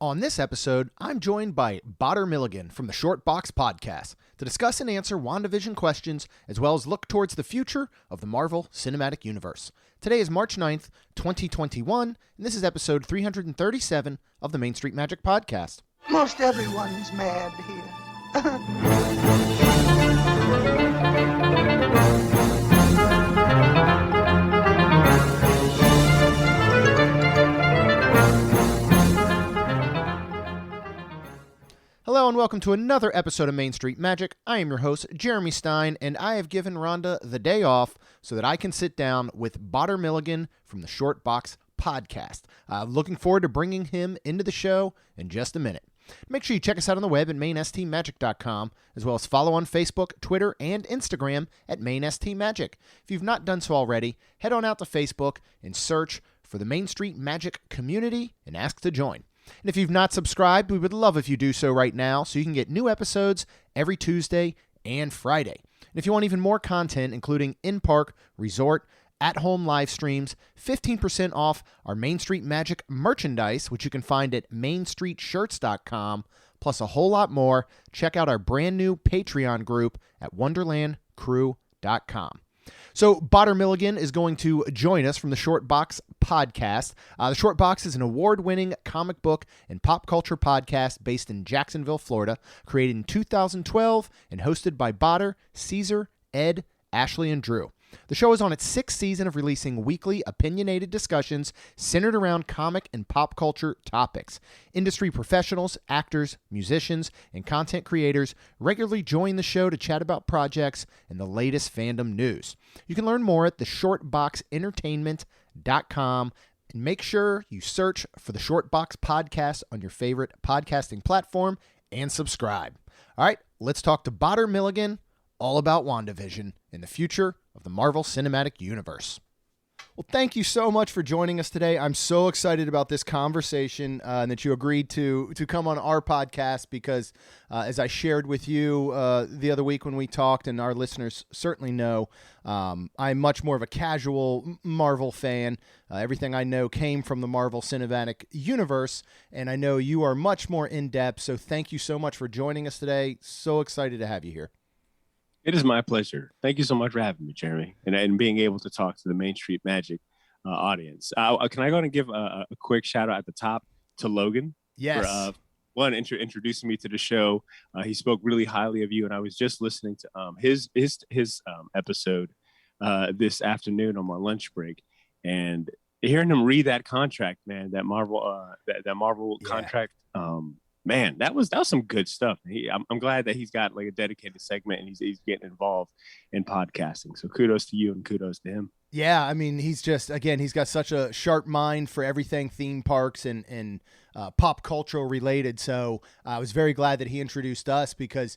On this episode, I'm joined by Botter Milligan from the Short Box Podcast to discuss and answer WandaVision questions, as well as look towards the future of the Marvel Cinematic Universe. Today is March 9th, 2021, and this is episode 337 of the Main Street Magic Podcast. Most everyone's mad here. Hello and welcome to another episode of Main Street Magic. I am your host, Jeremy Stein, and I have given Rhonda the day off so that I can sit down with Botter Milligan from the Short Box Podcast. Looking forward to bringing him into the show in just a minute. Make sure you check us out on the web at mainstmagic.com, as well as follow on Facebook, Twitter, and Instagram at mainstmagic. If you've not done so already, head on out to Facebook and search for the Main Street Magic community and ask to join. And if you've not subscribed, we would love if you do so right now so you can get new episodes every Tuesday and Friday. And if you want even more content, including in-park, resort, at-home live streams, 15% off our Main Street Magic merchandise, which you can find at mainstreetshirts.com, plus a whole lot more, check out our brand new Patreon group at wonderlandcrew.com. So Botter Milligan is going to join us from the Short Box Podcast. The Short Box is an award-winning comic book and pop culture podcast based in Jacksonville, Florida, created in 2012 and hosted by Botter, Caesar, Ed, Ashley, and Drew. The show is on its sixth season of releasing weekly opinionated discussions centered around comic and pop culture topics. Industry professionals, actors, musicians, and content creators regularly join the show to chat about projects and the latest fandom news. You can learn more at theshortboxentertainment.com, and make sure you search for the Short Box Podcast on your favorite podcasting platform and subscribe. All right, let's talk to Botter Milligan all about WandaVision and the future of the Marvel Cinematic Universe. Well, thank you so much for joining us today. I'm so excited about this conversation and that you agreed to come on our podcast because, as I shared with you the other week when we talked, and our listeners certainly know, I'm much more of a casual Marvel fan. Everything I know came from the Marvel Cinematic Universe, and I know you are much more in-depth, so thank you so much for joining us today. So excited to have you here. It is my pleasure. Thank you so much for having me, Jeremy, and being able to talk to the Main Street Magic audience. Can I go and give a quick shout out at the top to Logan? Yes. For introducing me to the show. He spoke really highly of you, and I was just listening to his episode this afternoon on my lunch break, and hearing him read that contract, man, that Marvel contract. Man, that was some good stuff. I'm glad that he's got like a dedicated segment and he's getting involved in podcasting. So kudos to you and kudos to him. Yeah, I mean, he's got such a sharp mind for everything theme parks and pop cultural related. So I was very glad that he introduced us because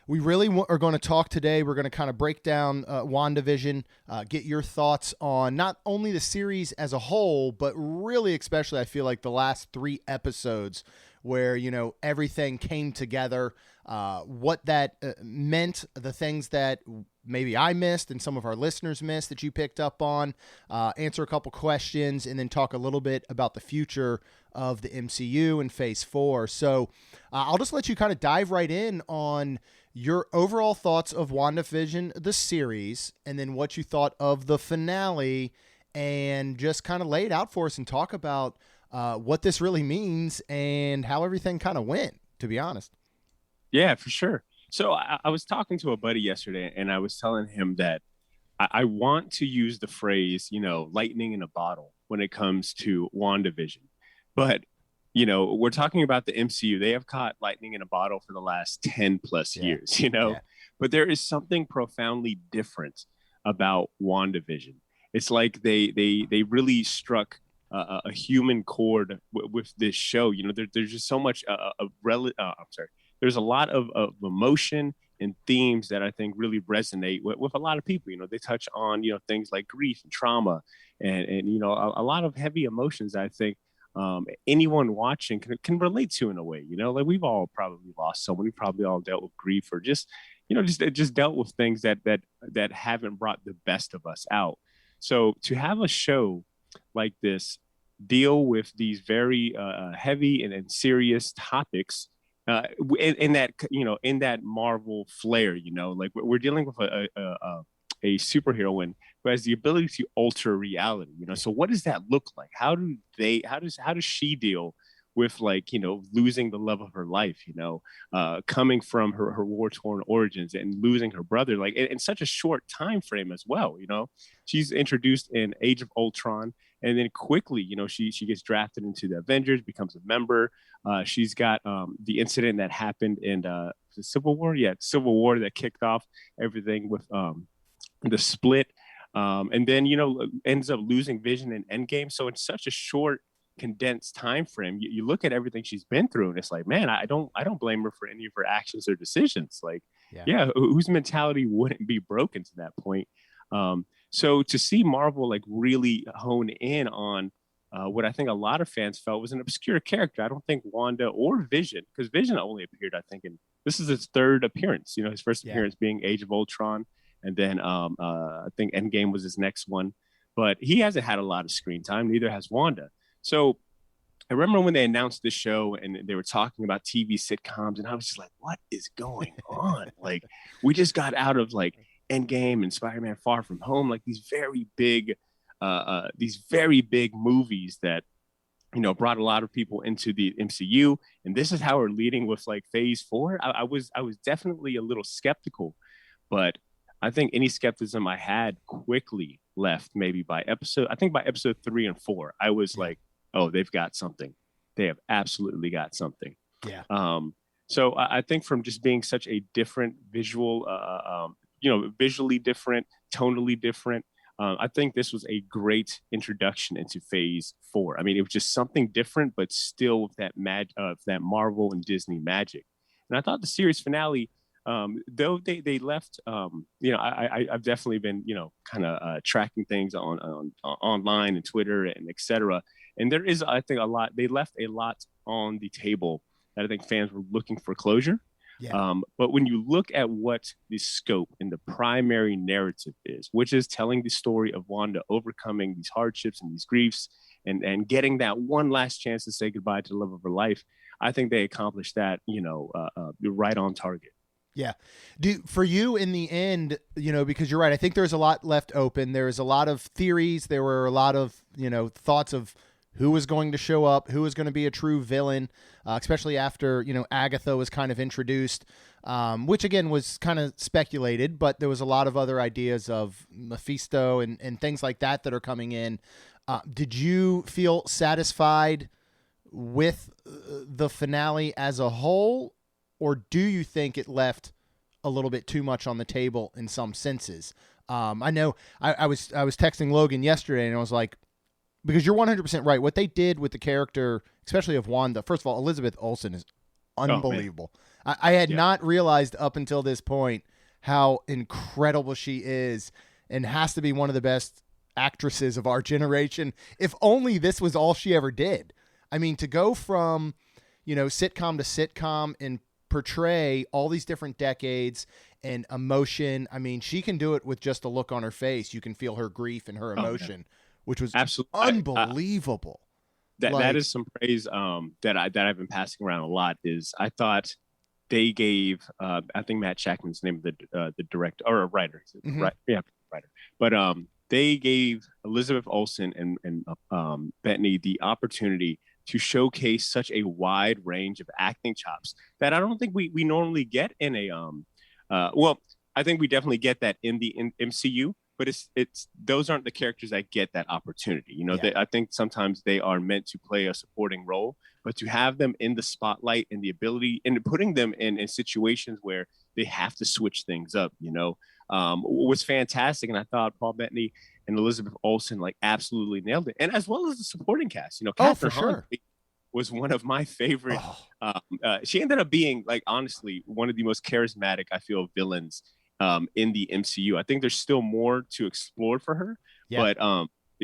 we really are going to talk today. We're going to kind of break down WandaVision, get your thoughts on not only the series as a whole, but really especially I feel like the last 3 episodes where, you know, everything came together, what that meant, the things that maybe I missed and some of our listeners missed that you picked up on, answer a couple questions, and then talk a little bit about the future of the MCU in Phase 4. So I'll just let you kind of dive right in on your overall thoughts of WandaVision, the series, and then what you thought of the finale, and just kind of lay it out for us and talk about what this really means and how everything kind of went, to be honest. Yeah, for sure. So I was talking to a buddy yesterday, and I was telling him that I want to use the phrase, you know, lightning in a bottle when it comes to WandaVision. But, you know, we're talking about the MCU. They have caught lightning in a bottle for the last 10 plus years, you know, but there is something profoundly different about WandaVision. It's like they really struck a human chord with this show. You know, there's just so much there's a lot of emotion and themes that I think really resonate with a lot of people. You know, they touch on, you know, things like grief and trauma and you know, a lot of heavy emotions that I think anyone watching can relate to in a way. You know, like we've all probably lost someone. We've probably all dealt with grief or just, you know, just dealt with things that haven't brought the best of us out. So to have a show like this deal with these very heavy and serious topics in that, in that Marvel flair. Like we're dealing with a superheroine who has the ability to alter reality. So what does that look like? How does she deal with, like, losing the love of her life, coming from her war-torn origins and losing her brother, like in such a short time frame as well. She's introduced in Age of Ultron, and then quickly, she gets drafted into the Avengers, becomes a member. She's got the incident that happened in the Civil War. Yeah, Civil War that kicked off everything with the split, and then ends up losing Vision in Endgame. So in such a short, condensed time frame, you look at everything she's been through, and it's like, man, I don't blame her for any of her actions or decisions. Like, yeah, whose mentality wouldn't be broken to that point? So to see Marvel like really hone in on what I think a lot of fans felt was an obscure character. I don't think Wanda or Vision, because Vision only appeared, I think, this is his third appearance. His first appearance being Age of Ultron, and then I think Endgame was his next one. But he hasn't had a lot of screen time. Neither has Wanda. So I remember when they announced this show and they were talking about TV sitcoms, and I was just like, what is going on? Like, we just got out of like Endgame and Spider-Man Far From Home, like these very big movies that, brought a lot of people into the MCU. And this is how we're leading with like phase 4. I was definitely a little skeptical, but I think any skepticism I had quickly left. Maybe by episode 3 and 4, I was like, oh, they've got something. They have absolutely got something. Yeah. So I think from just being such a different visual, visually different, tonally different, I think this was a great introduction into phase 4. I mean, it was just something different, but still with that that Marvel and Disney magic. And I thought the series finale, though they left, I've definitely been, kind of tracking things on online and Twitter and etc. And there is, I think, they left a lot on the table that I think fans were looking for closure. Yeah. But when you look at what the scope and the primary narrative is, which is telling the story of Wanda overcoming these hardships and these griefs and getting that one last chance to say goodbye to the love of her life, I think they accomplished that, right on target. Yeah. For you in the end, because you're right, I think there's a lot left open. There's a lot of theories. There were a lot of, thoughts of who was going to show up, who was going to be a true villain, especially after, Agatha was kind of introduced, which again was kind of speculated, but there was a lot of other ideas of Mephisto and things like that are coming in. Did you feel satisfied with the finale as a whole? Or do you think it left a little bit too much on the table in some senses? I know I was texting Logan yesterday, and I was like, because you're 100% right. What they did with the character, especially of Wanda, first of all, Elizabeth Olsen is unbelievable. I had not realized up until this point how incredible she is, and has to be one of the best actresses of our generation. If only this was all she ever did. I mean, to go from, sitcom to sitcom and portray all these different decades and emotion. I mean, she can do it with just a look on her face. You can feel her grief and her emotion, which was absolutely unbelievable. That is some praise that I've been passing around a lot. Is I thought they gave I think Matt Shackman's the name of the director or writer, mm-hmm. Right? Yeah, writer. But they gave Elizabeth Olsen and Bettany the opportunity to showcase such a wide range of acting chops that I don't think we normally get in a I think we definitely get that in MCU, but it's those aren't the characters that get that opportunity. I think sometimes they are meant to play a supporting role, but to have them in the spotlight and the ability and putting them in situations where they have to switch things up, was fantastic. And I thought Paul Bettany and Elizabeth Olsen absolutely nailed it, and as well as the supporting cast. Catherine Hahn was one of my favorite. She ended up being honestly one of the most charismatic, I feel, villains in the MCU. I think there's still more to explore for her, but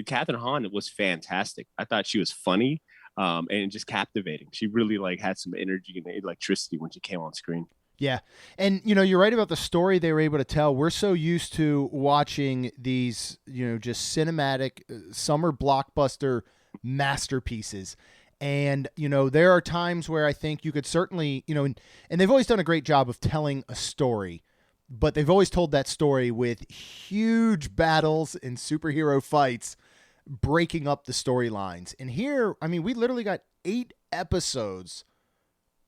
Catherine Hahn was fantastic. I thought she was funny and just captivating. She really had some energy and electricity when she came on screen. Yeah. And, you're right about the story they were able to tell. We're so used to watching these, just cinematic summer blockbuster masterpieces. And, there are times where I think you could certainly, and they've always done a great job of telling a story, but they've always told that story with huge battles and superhero fights breaking up the storylines. And here, we literally got 8 episodes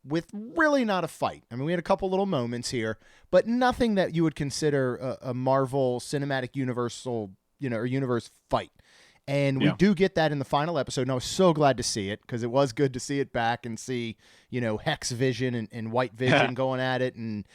with really not a fight. We had a couple little moments here, but nothing that you would consider a Marvel Cinematic Universal, or universe fight. And we do get that in the final episode, and I was so glad to see it, because it was good to see it back and see, Hex Vision and White Vision going at it, and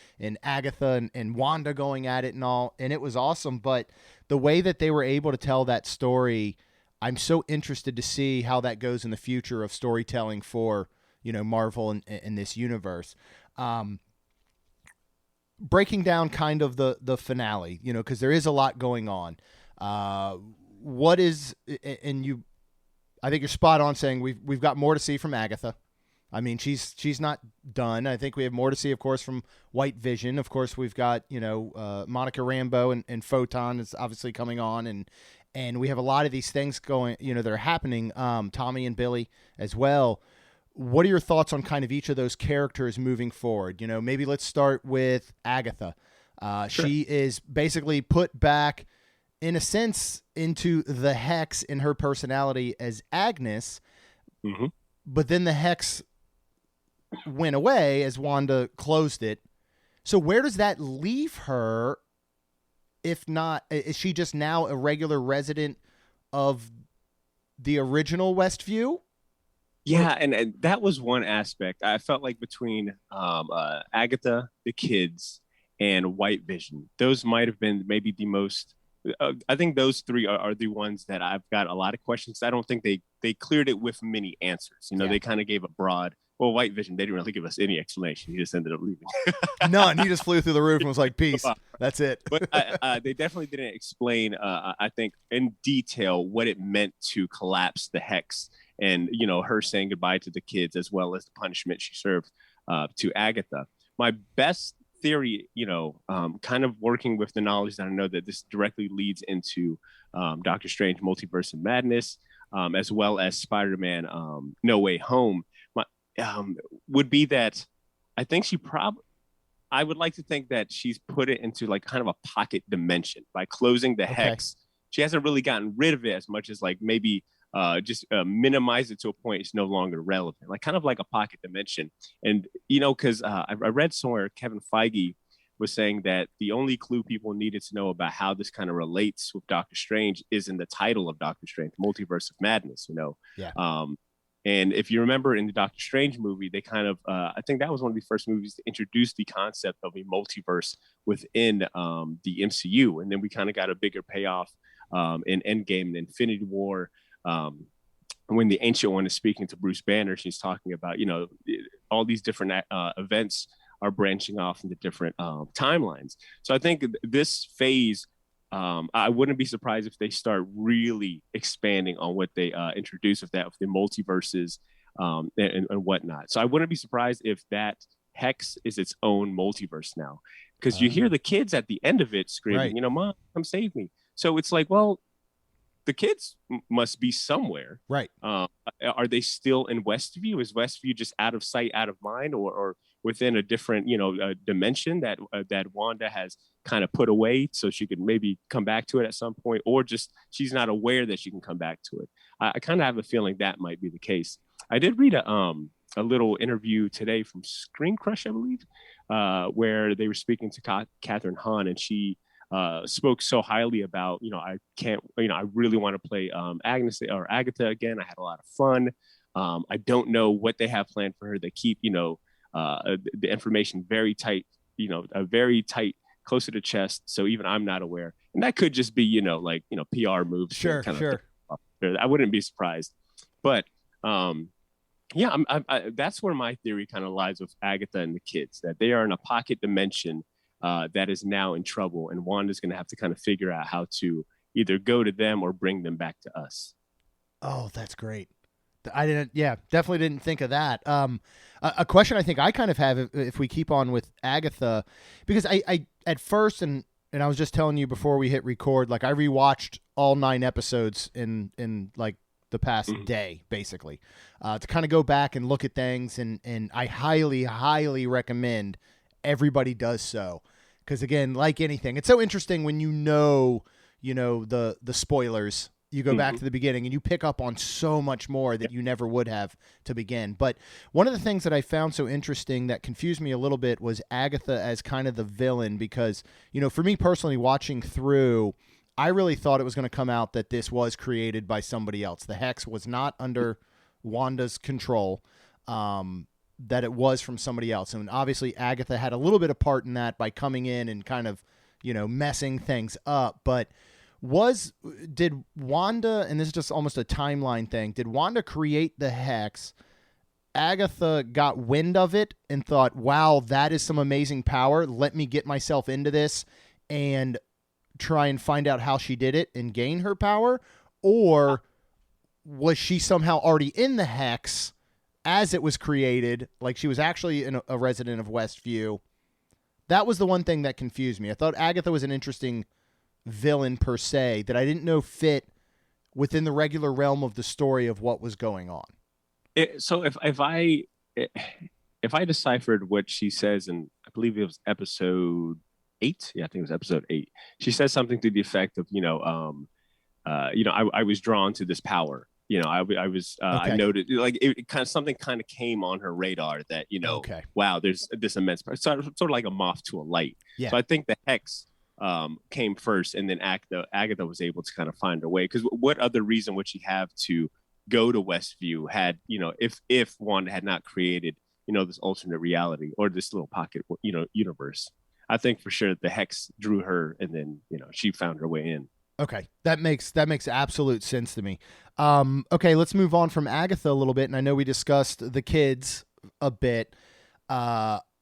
Agatha and Wanda going at it and all, and it was awesome. But the way that they were able to tell that story, I'm so interested to see how that goes in the future of storytelling for, Marvel and this universe. Breaking down kind of the finale, because there is a lot going on. What is, and I think you're spot on saying we've got more to see from Agatha. She's not done. I think we have more to see, of course, from White Vision. Of course, we've got, Monica Rambeau and Photon is obviously coming on, and we have a lot of these things going, that are happening. Tommy and Billy as well. What are your thoughts on kind of each of those characters moving forward? Maybe let's start with Agatha. Sure. She is basically put back, in a sense, into the Hex in her personality as Agnes, but then the Hex went away as Wanda closed it. So where does that leave her? If not, is she just now a regular resident of the original Westview? Yeah, and that was one aspect. I felt like between Agatha, the kids, and White Vision, those might have been maybe the most. I think those 3 are the ones that I've got a lot of questions. I don't think they cleared it with many answers. They kind of gave a broad. Well, White Vision, they didn't really give us any explanation. He just ended up leaving. None. He just flew through the roof and was like, "Peace." That's it. But they definitely didn't explain, I think, in detail what it meant to collapse the Hex, and her saying goodbye to the kids, as well as the punishment she served to Agatha. My best theory, kind of working with the knowledge that I know that this directly leads into Doctor Strange Multiverse of Madness, as well as Spider-Man No Way Home, would be that I think I would like to think that she's put it into like kind of a pocket dimension by closing the Hex. She hasn't really gotten rid of it as much as like maybe just minimize it to a point it's no longer relevant, like kind of like a pocket dimension. And, because I read somewhere Kevin Feige was saying that the only clue people needed to know about how this kind of relates with Doctor Strange is in the title of Doctor Strange, Multiverse of Madness, Yeah. And if you remember in the Doctor Strange movie, they kind of, I think that was one of the first movies to introduce the concept of a multiverse within the MCU. And then we kind of got a bigger payoff in Endgame and Infinity War. When the Ancient One is speaking to Bruce Banner, she's talking about, all these different events are branching off into different timelines. So I think this phase, I wouldn't be surprised if they start really expanding on what they introduce with that, with the multiverses and whatnot. So I wouldn't be surprised if that Hex is its own multiverse now, because you hear the kids at the end of it screaming, "Mom, come save me." So it's like, well, the kids must be somewhere. Right. Are they still in Westview? Is Westview just out of sight, out of mind, or within a different, dimension that Wanda has kind of put away so she could maybe come back to it at some point, or just she's not aware that she can come back to it? I kind of have a feeling that might be the case. I did read a little interview today from Screen Crush, I believe, where they were speaking to Catherine Hahn, and she spoke so highly about, I really want to play Agnes or Agatha again. I had a lot of fun. I don't know what they have planned for her. They keep, the information very tight, very tight, close to the chest. So even I'm not aware. And that could just be, PR moves. Sure. I wouldn't be surprised. But yeah, that's where my theory kind of lies with Agatha and the kids, that they are in a pocket dimension that is now in trouble, and Wanda's going to have to kind of figure out how to either go to them or bring them back to us. Oh, that's great. Definitely didn't think of that. A question I think I kind of have, if we keep on with Agatha, because I at first, and I was just telling you before we hit record, like I rewatched all 9 episodes in like the past day, basically, to kind of go back and look at things. And I highly, highly recommend everybody does so. Because, again, like anything, it's so interesting when the spoilers. You go back to the beginning and you pick up on so much more that you never would have to begin. But one of the things that I found so interesting that confused me a little bit was Agatha as kind of the villain, because, for me personally, watching through, I really thought it was going to come out that this was created by somebody else. The hex was not under Wanda's control, that it was from somebody else. And obviously Agatha had a little bit of part in that by coming in and kind of, messing things up. But did Wanda, and this is just almost a timeline thing, did Wanda create the hex? Agatha got wind of it and thought, wow, that is some amazing power. Let me get myself into this and try and find out how she did it and gain her power? Or was she somehow already in the hex as it was created, like she was actually a resident of Westview? That was the one thing that confused me. I thought Agatha was an interesting villain per se that I didn't know fit within the regular realm of the story of what was going on. So if I deciphered what she says, and I believe it was episode 8, I think it was episode 8. She says something to the effect of, I was drawn to this power. I was okay. I noted like it kind of something kind of came on her radar that wow, there's this immense power. Sort of like a moth to a light. Yeah. So I think the hex came first, and then Agatha was able to kind of find her way. Because what other reason would she have to go to Westview had if Wanda had not created this alternate reality or this little pocket universe? I think for sure the hex drew her, and then she found her way in. Okay, that makes absolute sense to me. Okay, let's move on from Agatha a little bit, and I know we discussed the kids a bit.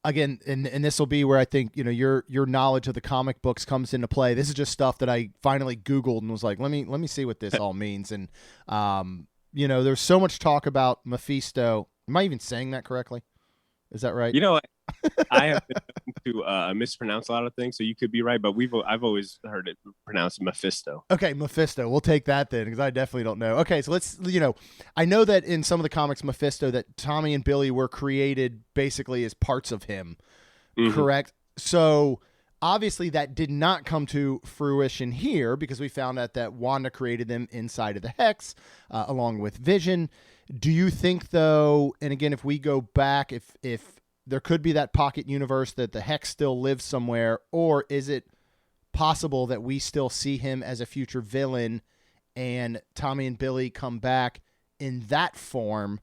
Again, and this will be where I think your knowledge of the comic books comes into play. This is just stuff that I finally Googled and was like, let me see what this all means. And there's so much talk about Mephisto. Am I even saying that correctly? Is that right? I have been to mispronounce a lot of things, so you could be right, but I've always heard it pronounced Mephisto. Okay, Mephisto. We'll take that then, because I definitely don't know. Okay, so let's, I know that in some of the comics, Mephisto, that Tommy and Billy were created basically as parts of him, correct? So obviously that did not come to fruition here, because we found out that Wanda created them inside of the Hex, along with Vision. Do you think, though, and again, if we go back, if there could be that pocket universe that the Hex still lives somewhere, or is it possible that we still see him as a future villain and Tommy and Billy come back in that form,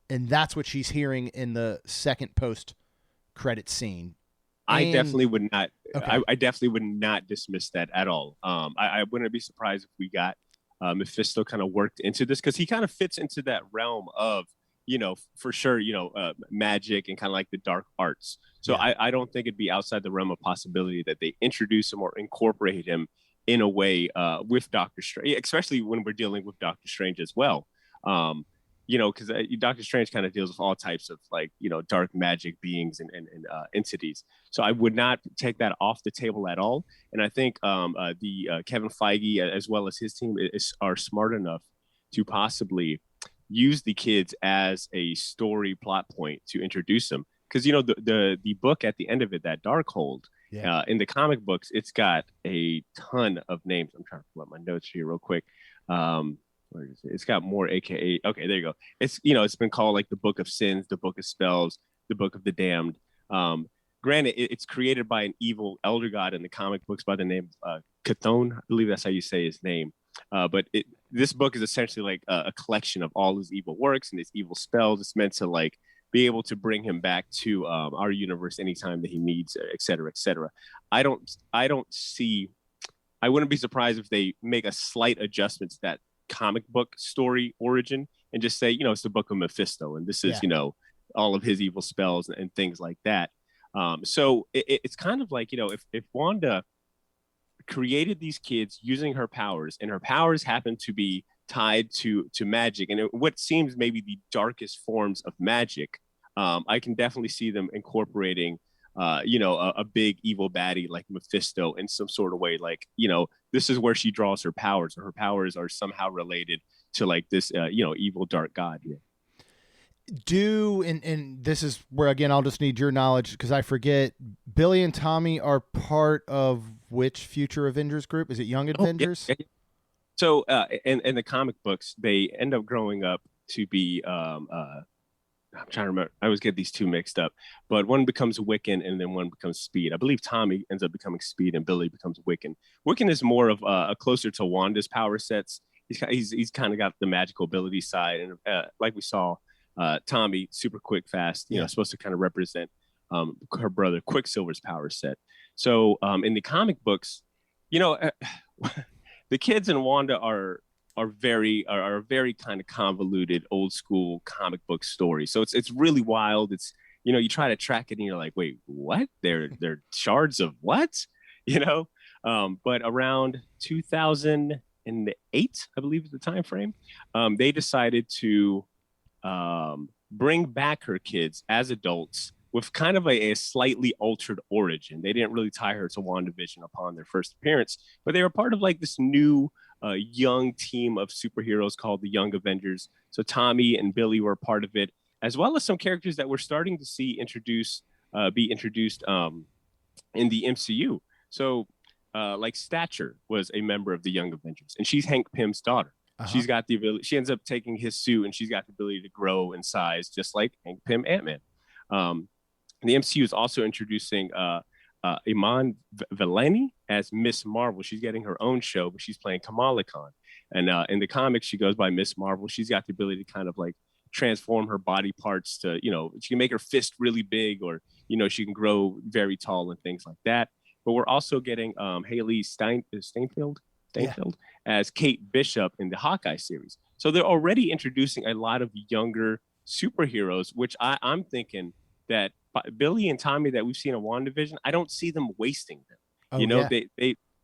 and that's what she's hearing in the second post-credit scene? I definitely would not. Okay. I definitely would not dismiss that at all. I wouldn't be surprised if we got Mephisto kind of worked into this, because he kind of fits into that realm of, for sure, magic and kind of like the dark arts. So yeah. I don't think it'd be outside the realm of possibility that they introduce him or incorporate him in a way with Doctor Strange, especially when we're dealing with Doctor Strange as well. Because Doctor Strange kind of deals with all types of dark magic beings and entities. So I would not take that off the table at all. And I think the Kevin Feige, as well as his team, are smart enough to possibly use the kids as a story plot point to introduce them. Because the book at the end of it, that Darkhold, in the comic books, it's got a ton of names. I'm trying to pull up my notes here real quick. Where is it? It's got more AKA. Okay, there you go. It's it's been called like the Book of Sins, the Book of Spells, the Book of the Damned. Granted, it's created by an evil elder god in the comic books by the name Chthon. I believe that's how you say his name. But this book is essentially like a collection of all his evil works and his evil spells. It's meant to be able to bring him back to our universe anytime that he needs, et cetera, et cetera. I wouldn't be surprised if they make a slight adjustment to that comic book story origin and just say, it's the Book of Mephisto, and this is, all of his evil spells and things like that. So it's kind of like, if Wanda created these kids using her powers, and her powers happen to be tied to magic and what seems maybe the darkest forms of magic, I can definitely see them incorporating a big evil baddie like Mephisto in some sort of way. This is where she draws her powers, or her powers are somehow related to like this, evil dark god here. And this is where, again, I'll just need your knowledge because I forget, Billy and Tommy are part of which future Avengers group? Is it Young Avengers? Yeah. So in the comic books, they end up growing up to be I'm trying to remember. I always get these two mixed up, but one becomes Wiccan and then one becomes Speed. I believe Tommy ends up becoming Speed and Billy becomes Wiccan. Wiccan is more of a closer to Wanda's power sets. He's kind of got the magical ability side, and like we saw, Tommy, super quick, fast. Supposed to kind of represent her brother Quicksilver's power set. So in the comic books, the kids in Wanda are very kind of convoluted old school comic book stories. So it's really wild. It's you try to track it and you're like, wait, what? They're shards of what? But around 2008, I believe is the time frame, they decided to bring back her kids as adults with kind of a slightly altered origin. They didn't really tie her to WandaVision upon their first appearance, but they were part of like this new young team of superheroes called the Young Avengers. So Tommy and Billy were part of it, as well as some characters that we're starting to see be introduced in the MCU. So like Stature was a member of the Young Avengers, and she's Hank Pym's daughter. Uh-huh. She's got the ability. She ends up taking his suit, and she's got the ability to grow in size, just like Hank Pym Ant-Man. The MCU is also introducing Iman Vellani as Miss Marvel. She's getting her own show, but she's playing Kamala Khan. And in the comics, she goes by Miss Marvel. She's got the ability to kind of like transform her body parts to, she can make her fist really big, or, she can grow very tall and things like that. But we're also getting Haley Steinfeld as Kate Bishop in the Hawkeye series. So they're already introducing a lot of younger superheroes, which I'm thinking that Billy and Tommy that we've seen in WandaVision, I don't see them wasting them.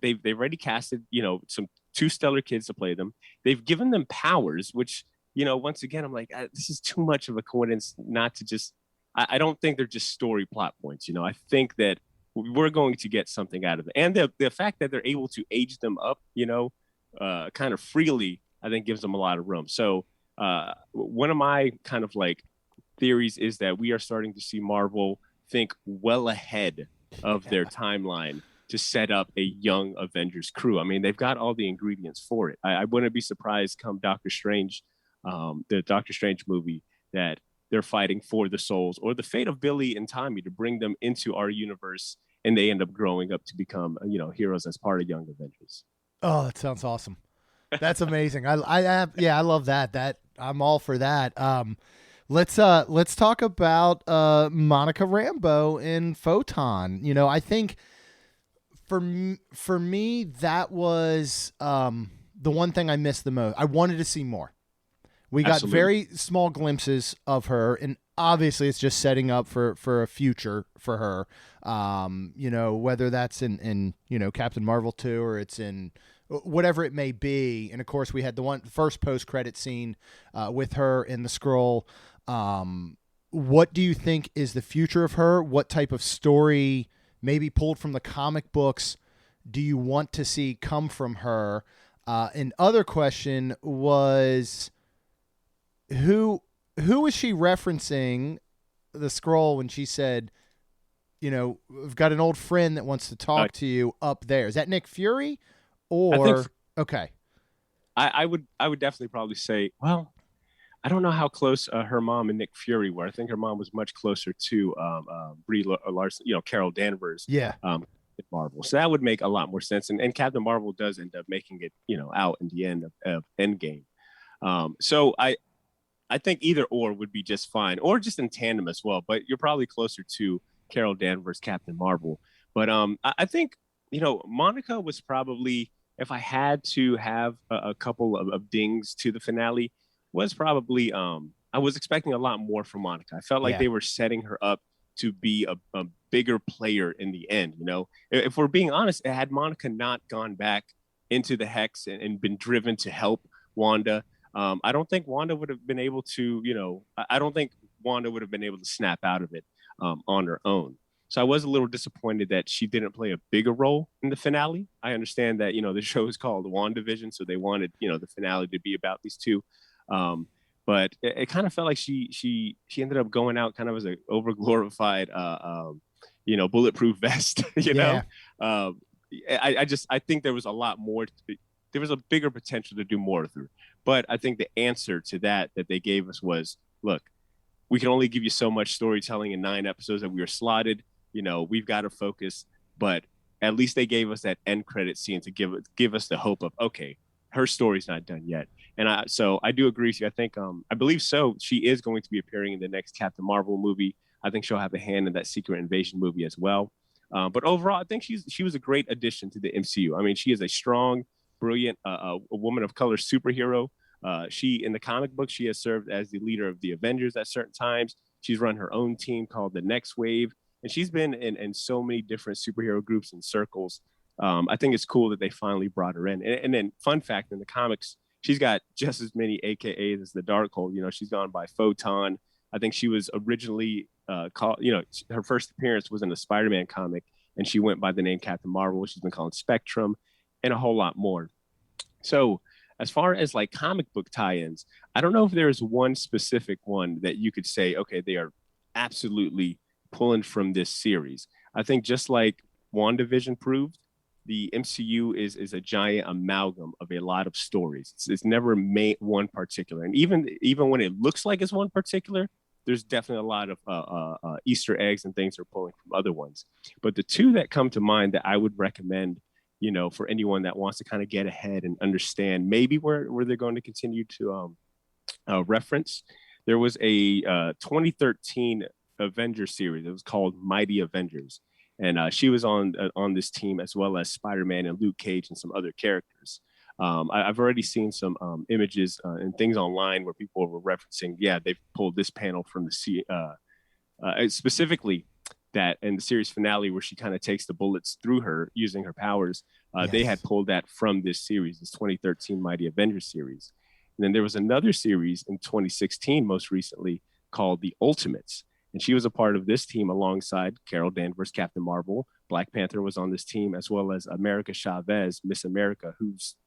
They've already casted, some two stellar kids to play them. They've given them powers, which, once again, I'm like, this is too much of a coincidence not to just, I don't think they're just story plot points. I think that we're going to get something out of it. And the fact that they're able to age them up, kind of freely, I think gives them a lot of room. So one of my kind of like theories is that we are starting to see Marvel think well ahead of their timeline to set up a young Avengers crew. I mean, they've got all the ingredients for it. I wouldn't be surprised come Doctor Strange, the Doctor Strange movie, that they're fighting for the souls or the fate of Billy and Tommy to bring them into our universe, and they end up growing up to become, heroes as part of Young Avengers. Oh, that sounds awesome. That's amazing. I love that. That I'm all for that. Let's talk about Monica Rambeau in Photon. I think for me that was the one thing I missed the most. I wanted to see more. We got very small glimpses of her, and obviously it's just setting up for a future for her. Whether that's in Captain Marvel 2 or it's in whatever it may be. And of course we had the first post-credit scene with her in the Skrull. What do you think is the future of her? What type of story, maybe pulled from the comic books, do you want to see come from her? And other question was, who is she referencing the Skrull when she said, we've got an old friend that wants to talk to you up there? Is that Nick Fury? Or okay. I would definitely probably say, well, I don't know how close her mom and Nick Fury were. I think her mom was much closer to Brie Larson, Carol Danvers. Yeah. Marvel. So that would make a lot more sense. And Captain Marvel does end up making it, out in the end of Endgame. So I think either or would be just fine, or just in tandem as well. But you're probably closer to Carol Danvers, Captain Marvel. But I think, Monica was probably, if I had to have a couple of dings to the finale, was probably I was expecting a lot more from Monica. I felt like they were setting her up to be a bigger player in the end. If we're being honest, had Monica not gone back into the Hex and been driven to help Wanda, I don't think Wanda would have been able to, I don't think Wanda would have been able to snap out of it on her own. So I was a little disappointed that she didn't play a bigger role in the finale. I understand that, the show is called WandaVision, so they wanted, the finale to be about these two. Um, but it kind of felt like she ended up going out kind of as a over glorified, bulletproof vest, Yeah. I think there was a lot more. There was a bigger potential to do more with her. But I think the answer to that they gave us was, look, we can only give you so much storytelling in 9 episodes that we were slotted. We've got to focus. But at least they gave us that end credit scene to give us the hope of, okay, her story's not done yet. And so I do agree with you. I think, I believe so. She is going to be appearing in the next Captain Marvel movie. I think she'll have a hand in that Secret Invasion movie as well. But overall, I think she was a great addition to the MCU. I mean, she is a strong, brilliant, a woman of color superhero. She, in the comic book, she has served as the leader of the Avengers at certain times. She's run her own team called the Next Wave, and she's been in so many different superhero groups and circles. I think it's cool that they finally brought her in. And then, fun fact, in the comics, she's got just as many AKAs as the Darkhold. She's gone by Photon. I think she was originally called, her first appearance was in a Spider-Man comic, and she went by the name Captain Marvel. She's been called Spectrum, and a whole lot more. So as far as like comic book tie-ins, I don't know if there's one specific one that you could say, okay, they are absolutely pulling from this series. I think just like WandaVision proved, the MCU is a giant amalgam of a lot of stories. It's never made one particular. And even when it looks like it's one particular, there's definitely a lot of Easter eggs and things are pulling from other ones. But the two that come to mind that I would recommend, for anyone that wants to kind of get ahead and understand maybe where they're going to continue to reference, there was a 2013 Avengers series. It was called 9ee Avengers. And she was on this team, as well as Spider-Man and Luke Cage and some other characters. I've already seen some images and things online where people were referencing, they've pulled this panel from the specifically that in the series finale where she kind of takes the bullets through her using her powers. Yes. They had pulled that from this series, this 2013 9ee Avengers series. And then there was another series in 2016, most recently, called The Ultimates. And she was a part of this team alongside Carol Danvers, Captain Marvel. Black Panther was on this team, as well as America Chavez, Miss America,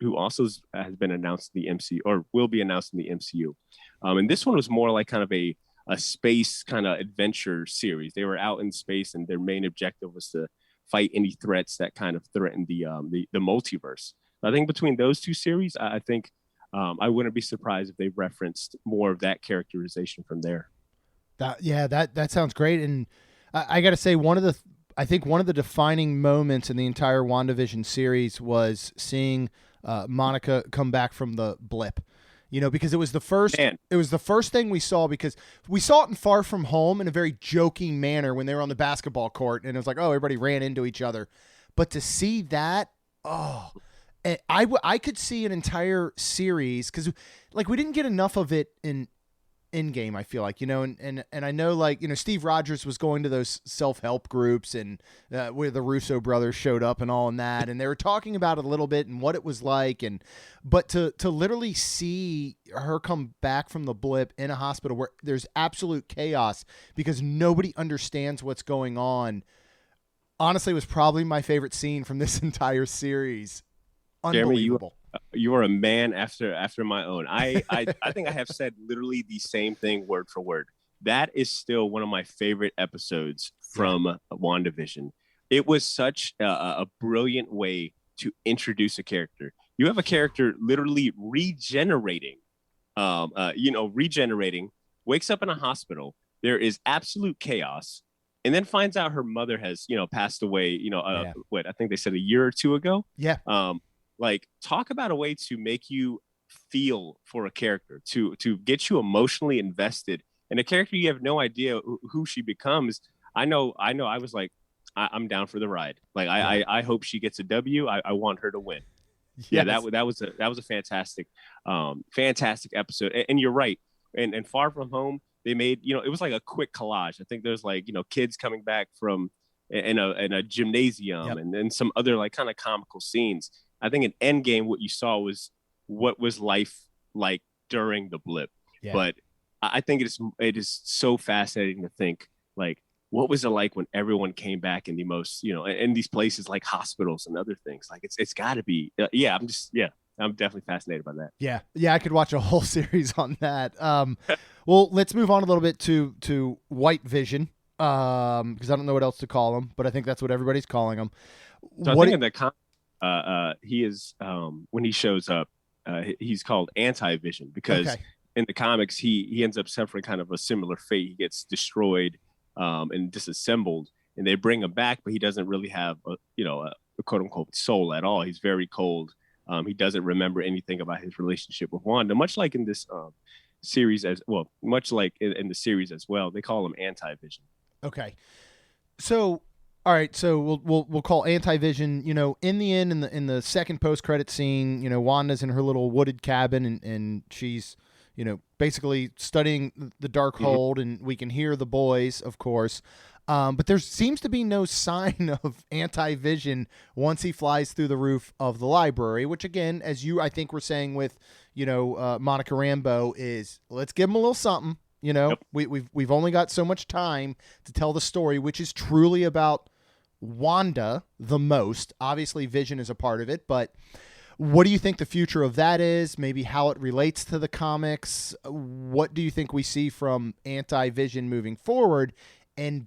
who also has been announced in the MCU, or will be announced in the MCU. And this one was more like kind of a space kind of adventure series. They were out in space, and their main objective was to fight any threats that kind of threatened the multiverse. I think between those two series, I think I wouldn't be surprised if they referenced more of that characterization from there. That sounds great. And I got to say, one of the defining moments in the entire WandaVision series was seeing Monica come back from the blip. Because it was the first thing we saw, because we saw it in Far From Home in a very joking manner when they were on the basketball court, and it was like, oh, everybody ran into each other. But to see that, and I could see an entire series, because like we didn't get enough of it in Endgame, I feel like, and I know, like, Steve Rogers was going to those self-help groups and where the Russo brothers showed up and all in that, and they were talking about it a little bit and what it was like, but to literally see her come back from the blip in a hospital where there's absolute chaos because nobody understands what's going on, honestly was probably my favorite scene from this entire series. Unbelievable. Jeremy, you are a man after my own. I think I have said literally the same thing word for word. That is still one of my favorite episodes from WandaVision. It was such a brilliant way to introduce a character. You have a character literally regenerating, wakes up in a hospital. There is absolute chaos, and then finds out her mother has, passed away, what I think they said a year or two ago. Yeah. Like, talk about a way to make you feel for a character, to get you emotionally invested in a character you have no idea who she becomes. I know. I was like, I'm down for the ride. Like, I hope she gets a W. I want her to win. Yes. Yeah, that was a fantastic episode. And you're right. And Far From Home, they made, it was like a quick collage. I think there's like, kids coming back from in a gymnasium, yep. and then some other like kind of comical scenes. I think in Endgame, what you saw was what was life like during the blip. Yeah. But I think it is so fascinating to think, like, what was it like when everyone came back in the most, in these places like hospitals and other things? Like it's got to be, I'm definitely fascinated by that. Yeah, I could watch a whole series on that. Well, let's move on a little bit to White Vision, because I don't know what else to call him, but I think that's what everybody's calling him. So I think in the he is when he shows up, he's called Anti-Vision because in the comics he ends up suffering kind of a similar fate. He gets destroyed and disassembled, and they bring him back, but he doesn't really have a quote unquote soul at all. He's very cold. He doesn't remember anything about his relationship with Wanda, much like in this series much like in the series as well. They call him Anti-Vision. Okay, so all right, so we'll call Anti-Vision. In the end, in the second post-credit scene, Wanda's in her little wooded cabin, and she's basically studying the Darkhold, and we can hear the boys, of course. But there seems to be no sign of Anti-Vision once he flies through the roof of the library, which, again, as I think we're saying with, Monica Rambeau, is let's give him a little something. Yep. We've only got so much time to tell the story, which is truly about Wanda the most. Obviously, Vision is a part of it, but what do you think the future of that is? Maybe how it relates to the comics? What do you think we see from Anti-Vision moving forward? And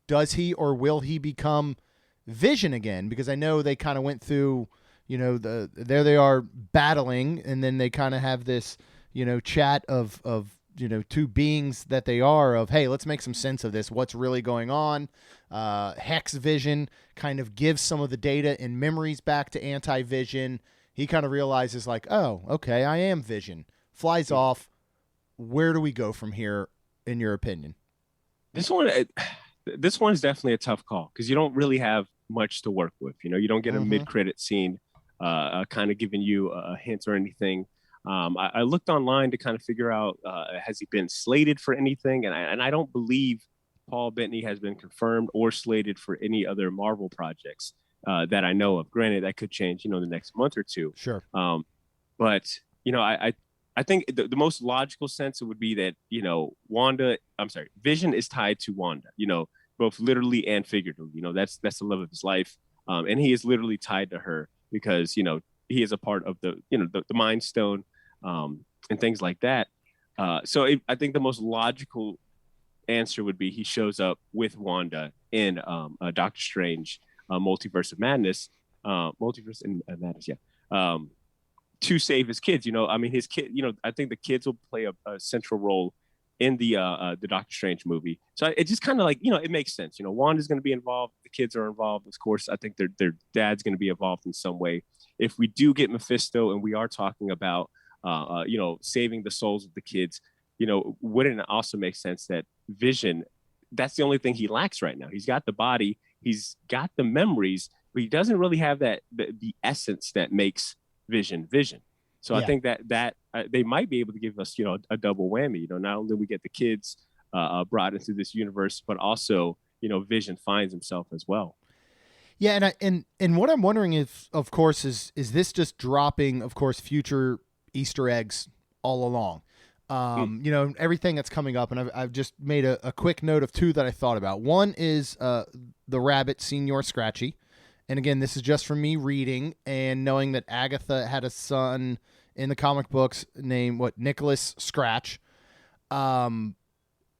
does he or will he become Vision again? Because I know they kind of went through, there they are battling, and then they kind of have this, chat of two beings that they are of, hey, let's make some sense of this. What's really going on? Hex Vision kind of gives some of the data and memories back to Anti-Vision. He kind of realizes like, oh, okay, I am Vision. Flies off. Where do we go from here, in your opinion? This one is definitely a tough call because you don't really have much to work with. You don't get a mid-credit scene kind of giving you a hint or anything. I looked online to kind of figure out, has he been slated for anything? And I don't believe Paul Bettany has been confirmed or slated for any other Marvel projects that I know of. Granted, that could change, the next month or two. Sure. But, I think the most logical sense would be that, Vision is tied to Wanda, both literally and figuratively. That's the love of his life. And he is literally tied to her because, he is a part of the Mind Stone and things like that. I think the most logical answer would be he shows up with Wanda in Doctor Strange, Multiverse of Madness, to save his kids. His kid. I think the kids will play a central role in the Doctor Strange movie. So it just kind of like it makes sense. Wanda's going to be involved. The kids are involved. Of course, I think their dad's going to be involved in some way. If we do get Mephisto and we are talking about saving the souls of the kids, wouldn't it also make sense that Vision, that's the only thing he lacks right now? He's got the body, he's got the memories, but he doesn't really have that the essence that makes Vision. So I think that they might be able to give us a double whammy. Not only do we get the kids brought into this universe, but also Vision finds himself as well. Yeah, and what I'm wondering is, of course, is this just dropping, of course, future Easter eggs all along? Everything that's coming up, and I've just made a quick note of two that I thought about. One is the rabbit, Senior Scratchy. And again, this is just from me reading and knowing that Agatha had a son in the comic books named, Nicholas Scratch.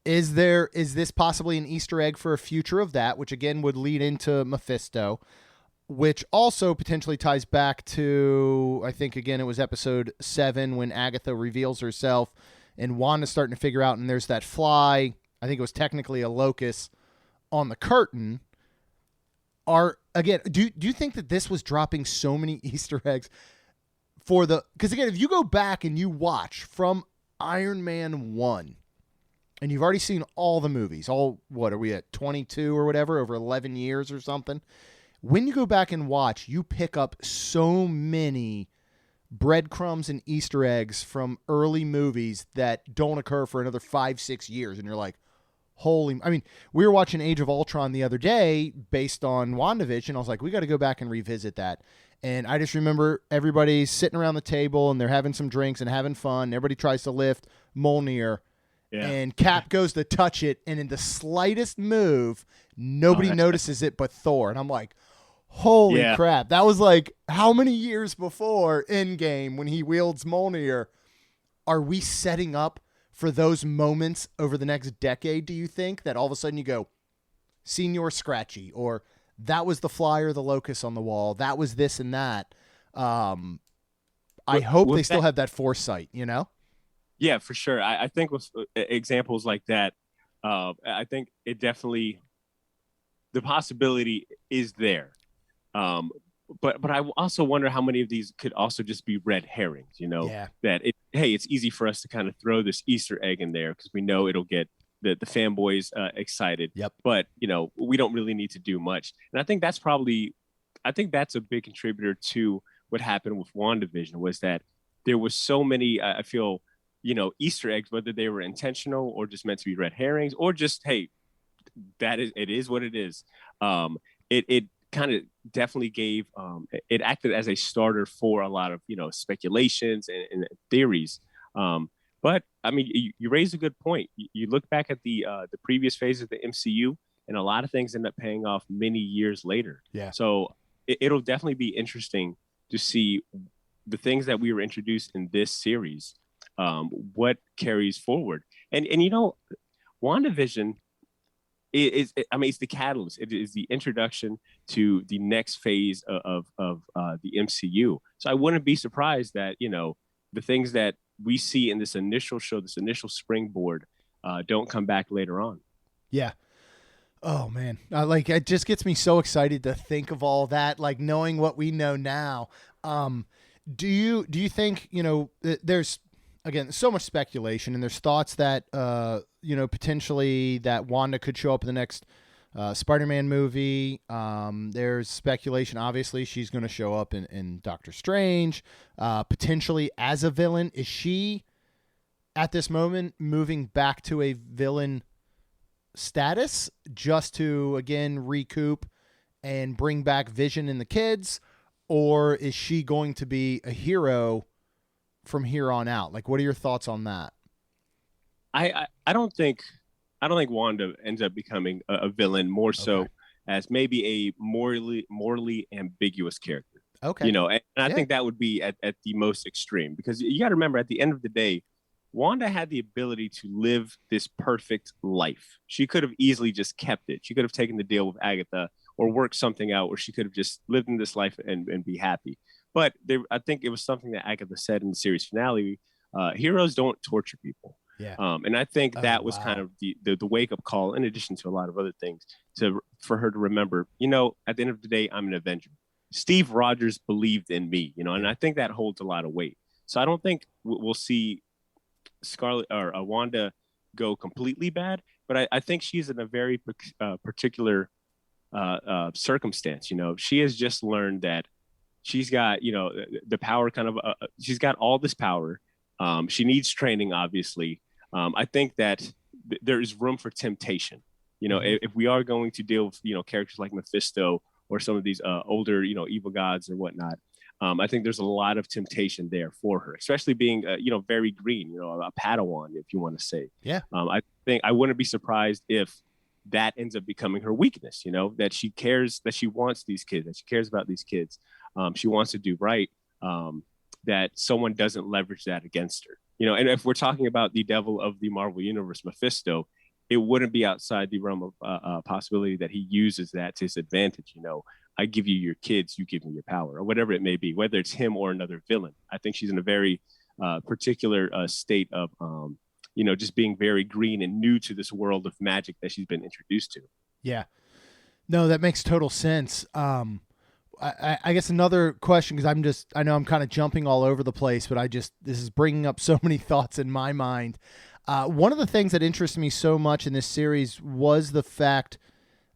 Is this possibly an Easter egg for a future of that, which again would lead into Mephisto, which also potentially ties back to, I think, again, it was episode 7 when Agatha reveals herself and Wanda's starting to figure out, and there's that fly, I think it was technically a locust, on the curtain. Do you think that this was dropping so many Easter eggs because again, if you go back and you watch from Iron Man 1, and you've already seen all the movies, what are we at, 22 or whatever, over 11 years or something? When you go back and watch, you pick up so many breadcrumbs and Easter eggs from early movies that don't occur for another 5-6 years. And you're like, we were watching Age of Ultron the other day based on WandaVision. I was like, we got to go back and revisit that. And I just remember everybody sitting around the table and they're having some drinks and having fun. Everybody tries to lift Mjolnir. Yeah. And Cap goes to touch it, and in the slightest move, nobody notices it but Thor. And I'm like, holy crap. That was like how many years before Endgame when he wields Mjolnir? Are we setting up for those moments over the next decade, do you think? That all of a sudden you go, Senior Scratchy, or that was the flyer, the locust on the wall, that was this and that. I hope they still have that foresight, you know? Yeah, for sure. I think with examples like that, I think it definitely, the possibility is there. But I also wonder how many of these could also just be red herrings, you know, that it's easy for us to kind of throw this Easter egg in there because we know it'll get the fanboys excited. Yep. But, you know, we don't really need to do much. And I think that's a big contributor to what happened with WandaVision, was that there was so many, I feel, you know, Easter eggs, whether they were intentional or just meant to be red herrings, or just, hey, it is what it is. It kind of definitely gave, it acted as a starter for a lot of, you know, speculations and theories. But I mean, you raised a good point. You look back at the previous phase of the MCU, and a lot of things end up paying off many years later. Yeah. So it'll definitely be interesting to see the things that we were introduced in this series, what carries forward. And you know, WandaVision it's the catalyst. It is the introduction to the next phase of the MCU. So I wouldn't be surprised that, you know, the things that we see in this initial show, this initial springboard, don't come back later on. Yeah. Oh man, like it just gets me so excited to think of all that. Like knowing what we know now. Do you think, you know, there's, again, so much speculation, and there's thoughts that, you know, potentially that Wanda could show up in the next Spider-Man movie. There's speculation, obviously, she's going to show up in Doctor Strange, potentially as a villain. Is she, at this moment, moving back to a villain status just to, again, recoup and bring back Vision and the kids? Or is she going to be a hero from here on out? Like, what are your thoughts on that? I don't think Wanda ends up becoming a villain, more so as maybe a morally ambiguous character. Okay. You know, and I think that would be at the most extreme, because you got to remember, at the end of the day, Wanda had the ability to live this perfect life. She could have easily just kept it. She could have taken the deal with Agatha or worked something out where she could have just lived in this life and be happy. But I think it was something that Agatha said in the series finale: heroes don't torture people. Yeah. And I think that was kind of the wake up call, in addition to a lot of other things, for her to remember, you know, at the end of the day, I'm an Avenger. Steve Rogers believed in me, you know, and I think that holds a lot of weight. So I don't think we'll see Scarlet or Wanda go completely bad, but I think she's in a very particular circumstance. You know, she has just learned that she's got, you know, the power kind of, she's got all this power. She needs training, obviously. I think that there is room for temptation. You know, if we are going to deal with, you know, characters like Mephisto or some of these older, you know, evil gods or whatnot, I think there's a lot of temptation there for her, especially being, you know, very green, you know, a Padawan, if you want to say. Yeah. I think I wouldn't be surprised if that ends up becoming her weakness, you know, that she cares, that she wants these kids, that she cares about these kids. She wants to do right, that someone doesn't leverage that against her. You know, and if we're talking about the devil of the Marvel Universe, Mephisto, it wouldn't be outside the realm of possibility that he uses that to his advantage. You know, I give you your kids, you give me your power, or whatever it may be, whether it's him or another villain. I think she's in a very particular state of, you know, just being very green and new to this world of magic that she's been introduced to. Yeah. No, that makes total sense. I guess another question, because I know I'm kind of jumping all over the place, but this is bringing up so many thoughts in my mind. One of the things that interested me so much in this series was the fact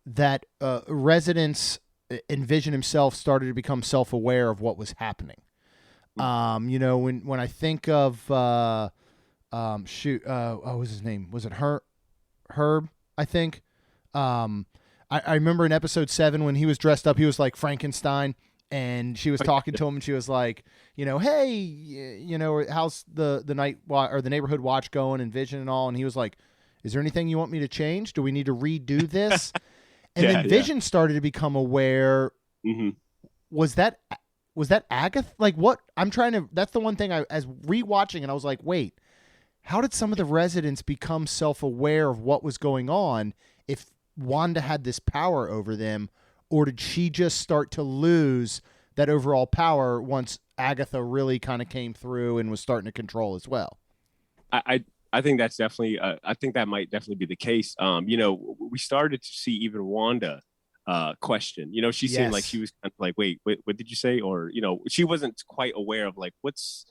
that residents and Vision himself started to become self-aware of what was happening. You know, when I think of, what was his name? Was it Herb? I think. I remember in episode 7 when he was dressed up, he was like Frankenstein, and she was talking to him, and she was like, hey, how's the the neighborhood watch going, and Vision and all, and he was like, is there anything you want me to change? Do we need to redo this? And then Vision started to become aware. Mm-hmm. Was that Agatha? Like, what? That's the one thing as rewatching, and I was like, wait, how did some of the residents become self-aware of what was going on if Wanda had this power over them? Or did she just start to lose that overall power once Agatha really kind of came through and was starting to control as well? I think that's definitely I think that might definitely be the case. We started to see even Wanda question. She seemed like she was kind of like, wait, what did you say? Or she wasn't quite aware of like what's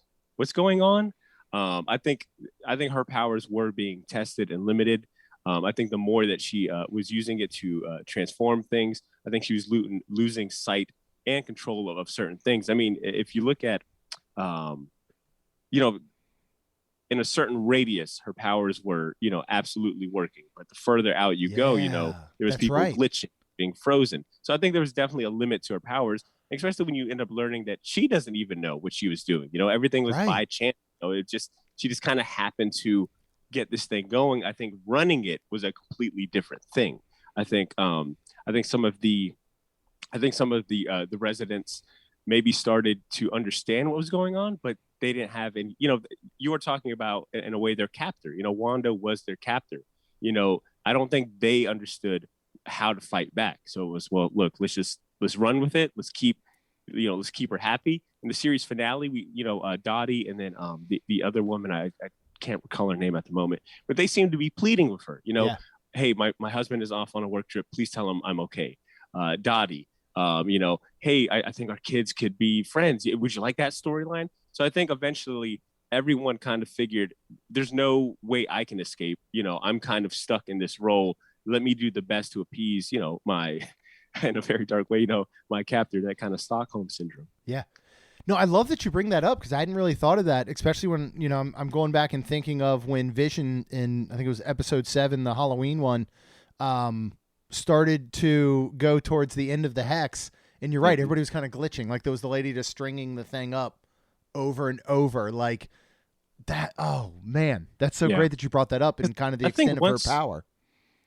going on. I think her powers were being tested and limited. I think the more that she was using it to transform things, I think she was losing sight and control of certain things. I mean, if you look at, in a certain radius, her powers were, absolutely working. But the further out you go, there was people glitching, being frozen. So I think there was definitely a limit to her powers, especially when you end up learning that she doesn't even know what she was doing. Everything was by chance. She just kind of happened to get this thing going. I think running it was a completely different thing. I think some of the residents maybe started to understand what was going on, but they didn't have any. You were talking about in a way their captor. Wanda was their captor. I don't think they understood how to fight back. So it was, well, look, let's run with it. Let's keep her happy. In the series finale, Dottie and then the other woman, I can't recall her name at the moment, but they seem to be pleading with her. Hey, my husband is off on a work trip. Please tell him I'm okay. Dottie, hey, I think our kids could be friends. Would you like that storyline? So I think eventually everyone kind of figured there's no way I can escape. I'm kind of stuck in this role. Let me do the best to appease, my, in a very dark way, my captor, that kind of Stockholm syndrome. Yeah. No, I love that you bring that up because I hadn't really thought of that, especially when, I'm going back and thinking of when Vision in, I think it was episode 7, the Halloween one, started to go towards the end of the hex. And you're right. Everybody was kind of glitching. Like there was the lady just stringing the thing up over and over like that. Oh man, that's so great that you brought that up and kind of the extent of her power.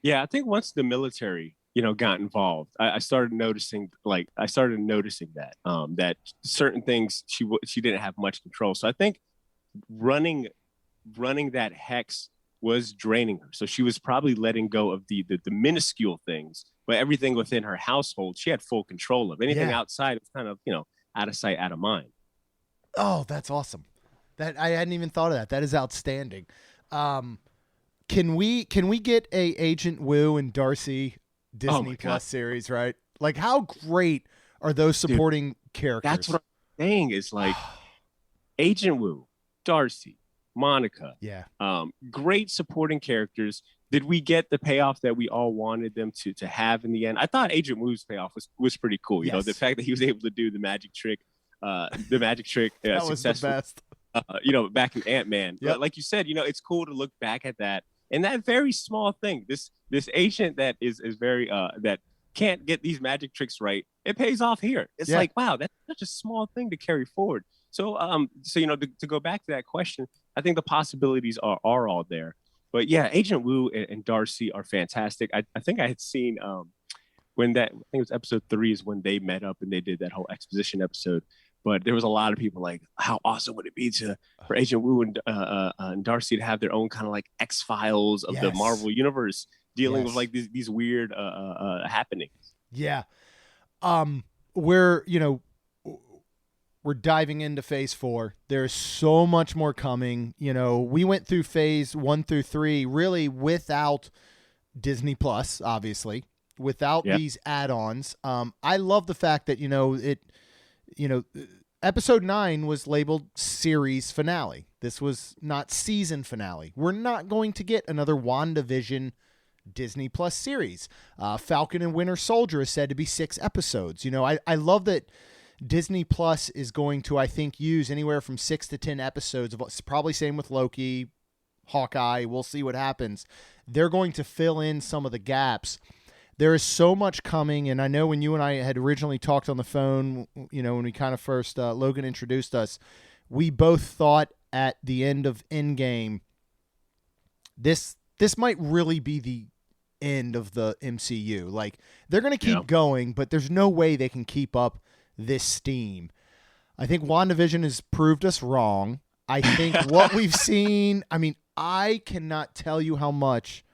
Yeah. I think once the military, got involved, I started noticing that, that certain things she didn't have much control. So I think running that hex was draining her. So she was probably letting go of the minuscule things, but everything within her household, she had full control of. Anything outside was kind of, out of sight, out of mind. Oh, that's awesome. That I hadn't even thought of that. That is outstanding. Can we get a Agent Woo and Darcy Disney Plus series, right? Like how great are those supporting characters? That's what I'm saying is like Agent Woo, Darcy, Monica. Yeah. Great supporting characters. Did we get the payoff that we all wanted them to have in the end? I thought Agent Woo's payoff was pretty cool. The fact that he was able to do the magic trick, that was the best. Back in Ant-Man. Yep. But like you said, it's cool to look back at that. And that very small thing, this agent that is very that can't get these magic tricks right, it pays off here. It's like, wow, that's such a small thing to carry forward. So to go back to that question, I think the possibilities are all there. But yeah, Agent Woo and Darcy are fantastic. I think I had seen I think it was episode 3 is when they met up and they did that whole exposition episode. But there was a lot of people like, how awesome would it be for Agent Woo and Darcy to have their own kind of like X-Files of the Marvel universe dealing with like these weird happenings. Yeah. We're diving into phase 4. There's so much more coming. We went through phase 1 through 3 really without Disney Plus, obviously, without these add-ons. I love the fact that, episode 9 was labeled series finale. This was not season finale. We're not going to get another WandaVision Disney Plus series. Falcon and Winter Soldier is said to be 6 episodes. I love that Disney Plus is going to, I think, use anywhere from 6 to 10 episodes of probably same with Loki, Hawkeye. We'll see what happens. They're going to fill in some of the gaps. there is so much coming. And I know when you and I had originally talked on the phone, when we kind of first, Logan introduced us, we both thought at the end of Endgame, this might really be the end of the MCU. Like, they're going to keep going, but there's no way they can keep up this steam. I think WandaVision has proved us wrong. I think what we've seen, I cannot tell you how much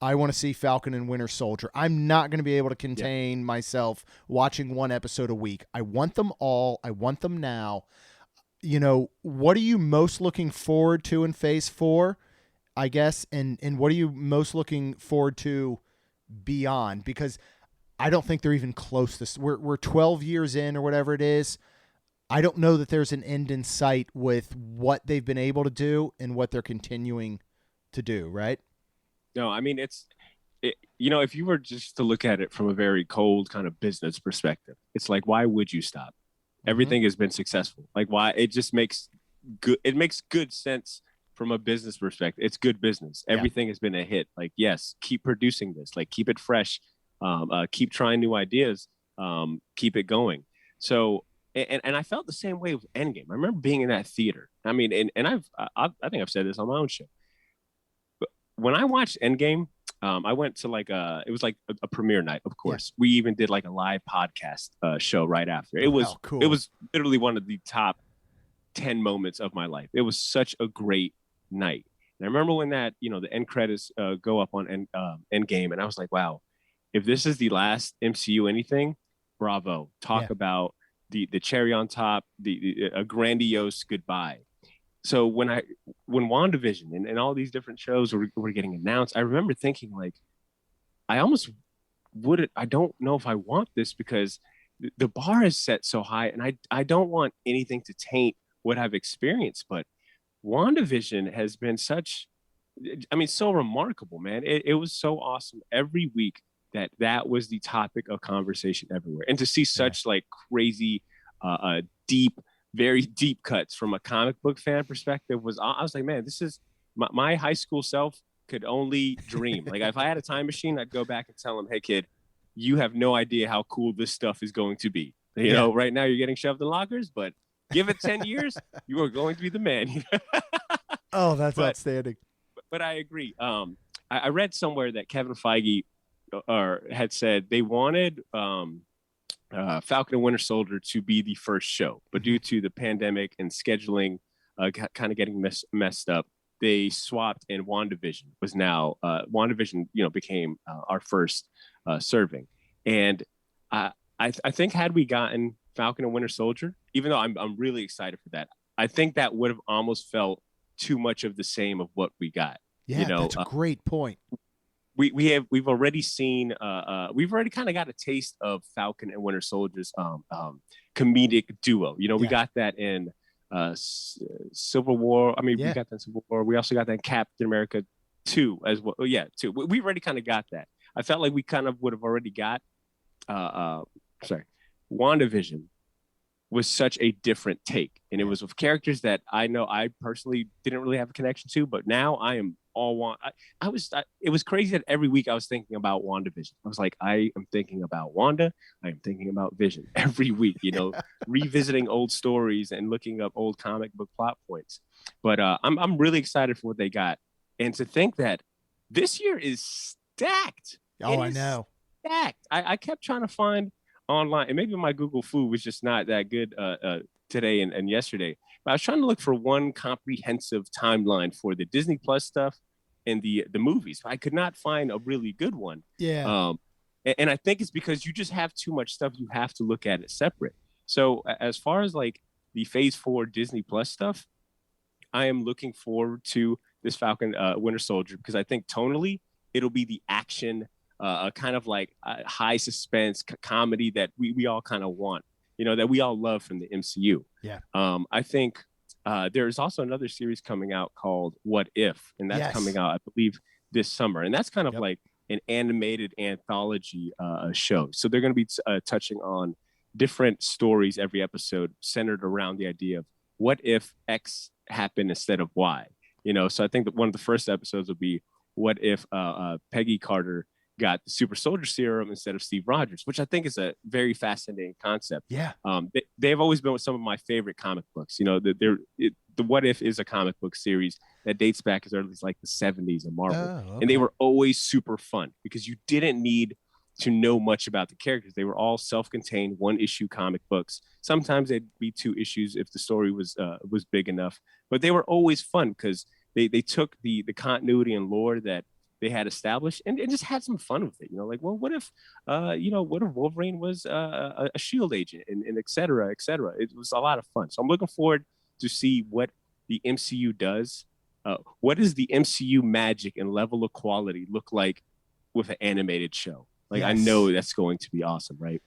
I want to see Falcon and Winter Soldier. I'm not going to be able to contain myself watching one episode a week. I want them all. I want them now. What are you most looking forward to in Phase 4, I guess? And what are you most looking forward to beyond? Because I don't think they're even close to we're 12 years in or whatever it is. I don't know that there's an end in sight with what they've been able to do and what they're continuing to do, right? No, if you were just to look at it from a very cold kind of business perspective, it's like, why would you stop? Everything has been successful. Like, why? It just makes good sense from a business perspective. It's good business. Everything has been a hit. Like, yes, keep producing this. Like, keep it fresh. Keep trying new ideas. Keep it going. So, and I felt the same way with Endgame. I remember being in that theater. I think I've said this on my own show. But when I watched Endgame, I went to it was like a premiere night. Of course, we even did like a live podcast show right after. It was cool. It was literally one of the top 10 moments of my life. It was such a great night. And I remember when that the end credits go up on Endgame, and I was like, wow, if this is the last MCU anything, bravo. Talk about the cherry on top, a grandiose goodbye. So when WandaVision and all these different shows were getting announced, I remember thinking, like, I don't know if I want this, because the bar is set so high, and I don't want anything to taint what I've experienced. But WandaVision has been so remarkable, man. It was so awesome every week that was the topic of conversation everywhere. And to see such like crazy, very deep cuts from a comic book fan perspective I was like, man, this is my high school self could only dream. Like, if I had a time machine, I'd go back and tell him, hey kid, you have no idea how cool this stuff is going to be. Right now you're getting shoved in lockers, but give it 10 years, you are going to be the man. Oh, that's outstanding. But I agree. I read somewhere that Kevin Feige had said they wanted Falcon and Winter Soldier to be the first show, but due to the pandemic and scheduling kind of getting messed up, they swapped, and WandaVision was now WandaVision became our first serving. And I think had we gotten Falcon and Winter Soldier, even though I'm really excited for that, I think that would have almost felt too much of the same of what we got. That's a great point. We've already seen we've already kind of got a taste of Falcon and Winter Soldier's comedic duo. We got that in Civil War. We got that in Civil War. We also got that in Captain America 2 as well. Two. We've already kind of got that. I felt like we kind of would have already got WandaVision was such a different take, and it was with characters that I know I personally didn't really have a connection to, but now I am all it was crazy that every week I was thinking about WandaVision. I was like, I am thinking about Wanda, I am thinking about Vision every week, revisiting old stories and looking up old comic book plot points. But I'm really excited for what they got, and to think that this year is stacked. I know. Stacked. I kept trying to find online, and maybe my Google food was just not that good today and yesterday, but I was trying to look for one comprehensive timeline for the Disney Plus stuff and the movies. I could not find a really good one. And I think it's because you just have too much stuff. You have to look at it separate. So as far as like the Phase 4 Disney Plus stuff, I am looking forward to this Falcon Winter Soldier, because I think tonally it'll be the action, kind of like high suspense comedy that we all kind of want, that we all love from the MCU. I think there's also another series coming out called What If, and that's coming out, I believe, this summer. And that's kind of like an animated anthology show. So they're going to be touching on different stories every episode centered around the idea of what if X happened instead of Y. So I think that one of the first episodes will be what if Peggy Carter got the super soldier serum instead of Steve Rogers, which I think is a very fascinating concept. Yeah. They've always been some of my favorite comic books. You know, the What If is a comic book series that dates back as early as like the 70s in Marvel. Oh, okay. And they were always super fun because you didn't need to know much about the characters. They were all self-contained one-issue comic books. Sometimes they'd be 2 issues if the story was big enough, but they were always fun because they took the continuity and lore that they had established and just had some fun with it. You know, like, well, what if what if Wolverine was a shield agent and et cetera, et cetera. It was a lot of fun. So I'm looking forward to see what the MCU does. What does the MCU magic and level of quality look like with an animated show? Like, yes. I know that's going to be awesome, right?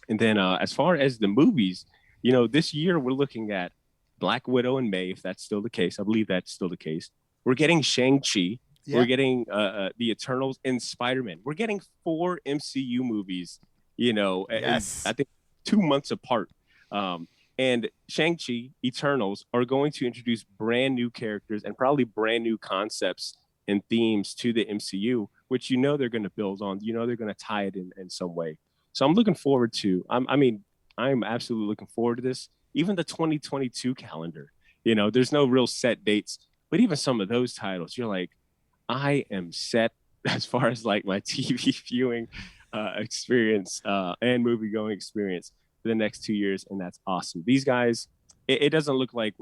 And then as far as the movies, you know, this year we're looking at Black Widow in May, if that's still the case. I believe that's still the case. We're getting Shang-Chi. Yeah. We're getting the Eternals and Spider-Man. We're getting 4 MCU movies, you know, yes. I think 2 months apart. And Shang-Chi, Eternals are going to introduce brand new characters and probably brand new concepts and themes to the MCU, which you know they're going to build on. You know they're going to tie it in some way. So I'm looking forward to. I'm absolutely looking forward to this. Even the 2022 calendar. You know, there's no real set dates, but even some of those titles, you're like, I am set as far as like my TV viewing experience and movie going experience for the next 2 years, and that's awesome. These guys, it doesn't look like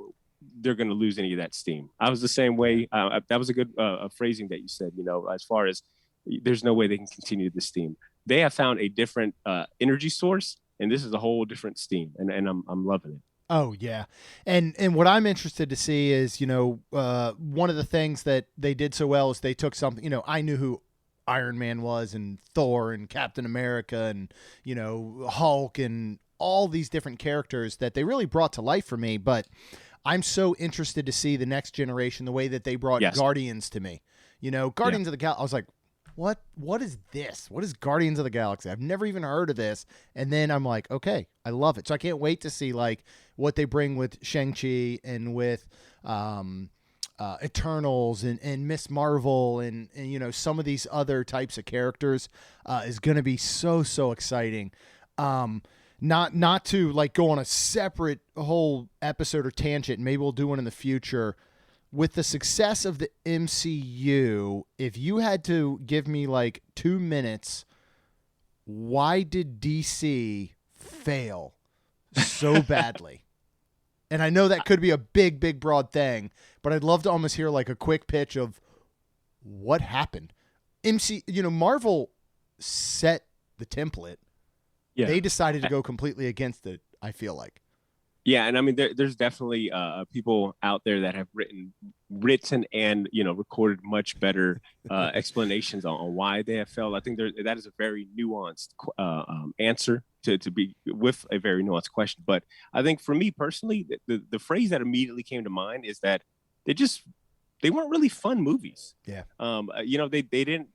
they're going to lose any of that steam. I was the same way. That was a good phrasing that you said, you know, as far as there's no way they can continue the steam. They have found a different energy source, and this is a whole different steam, and I'm loving it. Oh, yeah. And what I'm interested to see is, you know, one of the things that they did so well is they took something, you know, I knew who Iron Man was and Thor and Captain America and, you know, Hulk and all these different characters that they really brought to life for me. But I'm so interested to see the next generation, the way that they brought yes. Guardians to me. You know, Guardians of the Galaxy, I was like, what is this? What is Guardians of the Galaxy? I've never even heard of this. And then I'm like, okay, I love it. So I can't wait to see like what they bring with Shang-Chi and with Eternals and Miss Marvel and, you know, some of these other types of characters is going to be so exciting. Not to like go on a separate whole episode or tangent. Maybe we'll do one in the future. With the success of the MCU, if you had to give me like 2 minutes, why did DC fail so badly? And I know that could be a big, broad thing, but I'd love to almost hear like a quick pitch of what happened. Marvel set the template. Yeah. They decided to go completely against it, I feel like. Yeah, and I mean, there's definitely people out there that have written and, you know, recorded much better explanations on why they have failed. I think that is a very nuanced answer to be with a very nuanced question. But I think for me personally, the phrase that immediately came to mind is that they weren't really fun movies. Yeah. You know, they didn't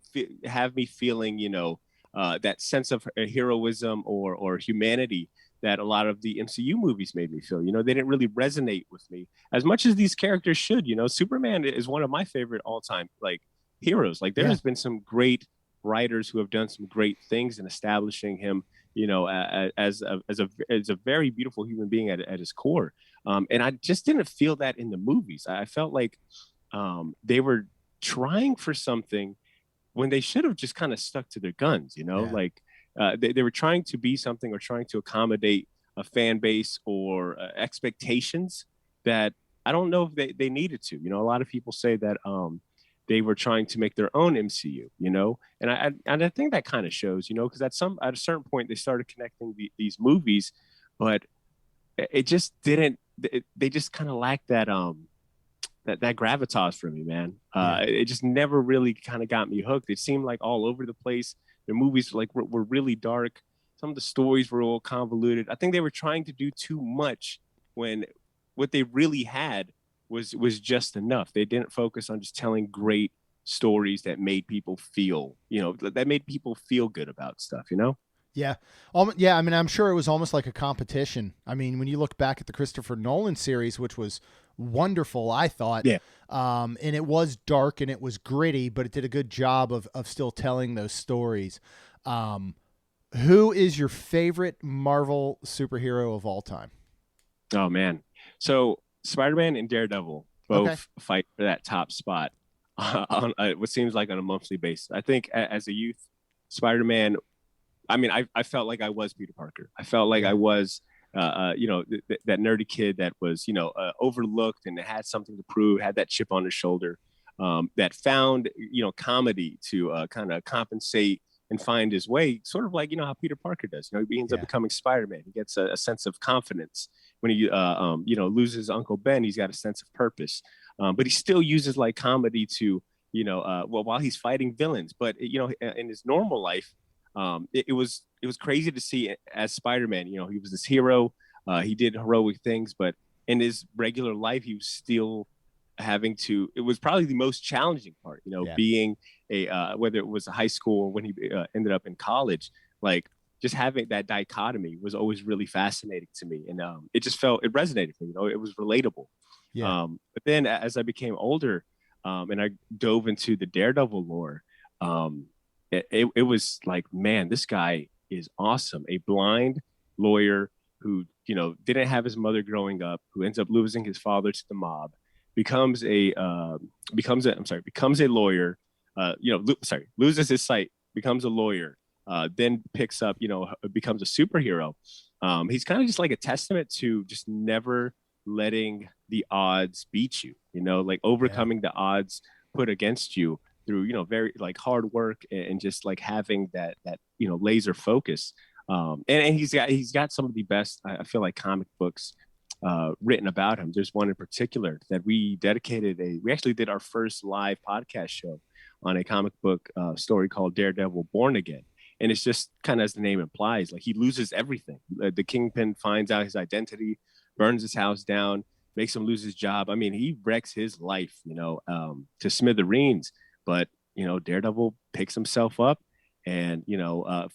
have me feeling, you know, that sense of heroism or humanity that a lot of the MCU movies made me feel. You know, they didn't really resonate with me as much as these characters should. You know, Superman is one of my favorite all-time like heroes. Like there has been some great writers who have done some great things in establishing him, you know, as a very beautiful human being at his core. And I just didn't feel that in the movies. I felt like they were trying for something when they should have just kind of stuck to their guns, you know, like they were trying to be something or trying to accommodate a fan base or expectations that I don't know if they needed to. You know, a lot of people say that they were trying to make their own MCU, you know, and I think that kind of shows, you know, because at a certain point they started connecting these movies, but it just didn't. They just kind of lacked that that gravitas for me, man. It just never really kind of got me hooked. It seemed like all over the place. The movies like were really dark. Some of the stories were all convoluted. I think they were trying to do too much when what they really had was just enough. They didn't focus on just telling great stories that made people feel, you know, that made people feel good about stuff, you know? Yeah. Yeah. I mean, I'm sure it was almost like a competition. I mean, when you look back at the Christopher Nolan series, which was wonderful, I thought. Yeah. And it was dark and it was gritty, but it did a good job of still telling those stories. Who is your favorite Marvel superhero of all time? Oh man. So Spider-Man and Daredevil both Okay. fight for that top spot on what seems like on a monthly basis. I think as a youth, Spider-Man, I mean, I felt like I was Peter Parker. I felt like I was, that nerdy kid that was, overlooked and had something to prove, had that chip on his shoulder, that found, comedy to kind of compensate and find his way, sort of like, how Peter Parker does. He ends up becoming Spider-Man. He gets a sense of confidence. When he, loses Uncle Ben, he's got a sense of purpose. But he still uses like comedy to, while he's fighting villains. But, in his normal life, it was crazy to see as Spider-Man. He was this hero. He did heroic things, but in his regular life, he was still having to. It was probably the most challenging part. Being a whether it was a high school or when he ended up in college, like just having that dichotomy was always really fascinating to me, and it resonated for me. It was relatable. Yeah. But then as I became older, and I dove into the Daredevil lore. It was like, man, this guy is awesome. A blind lawyer who, didn't have his mother growing up, who ends up losing his father to the mob, becomes a lawyer, loses his sight, becomes a lawyer, then picks up, becomes a superhero. He's kind of just like a testament to just never letting the odds beat you, like overcoming the odds put against you through very like hard work and just like having that laser focus, and he's got some of the best, I feel like, comic books written about him. There's one in particular that we actually did our first live podcast show on a comic book story called Daredevil Born Again, and it's just kind of as the name implies, like he loses everything. The Kingpin finds out his identity, burns his house down, makes him lose his job. I mean, he wrecks his life to smithereens. But, Daredevil picks himself up and,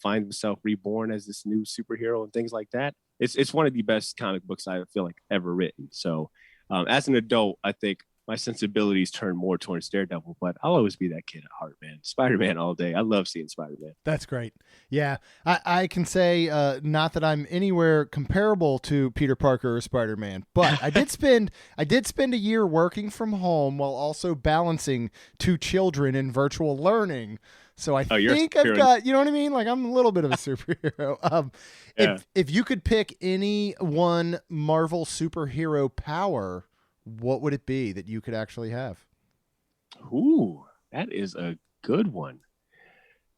finds himself reborn as this new superhero and things like that. It's one of the best comic books I feel like ever written. So as an adult, I think my sensibilities turn more towards Daredevil, but I'll always be that kid at heart, man. Spider-Man all day. I love seeing Spider-Man. That's great. Yeah. I can say, not that I'm anywhere comparable to Peter Parker or Spider-Man, but I did spend a year working from home while also balancing 2 children in virtual learning. So I think I've got, you know what I mean? Like I'm a little bit of a superhero. If you could pick any one Marvel superhero power, what would it be that you could actually have? Ooh, that is a good one.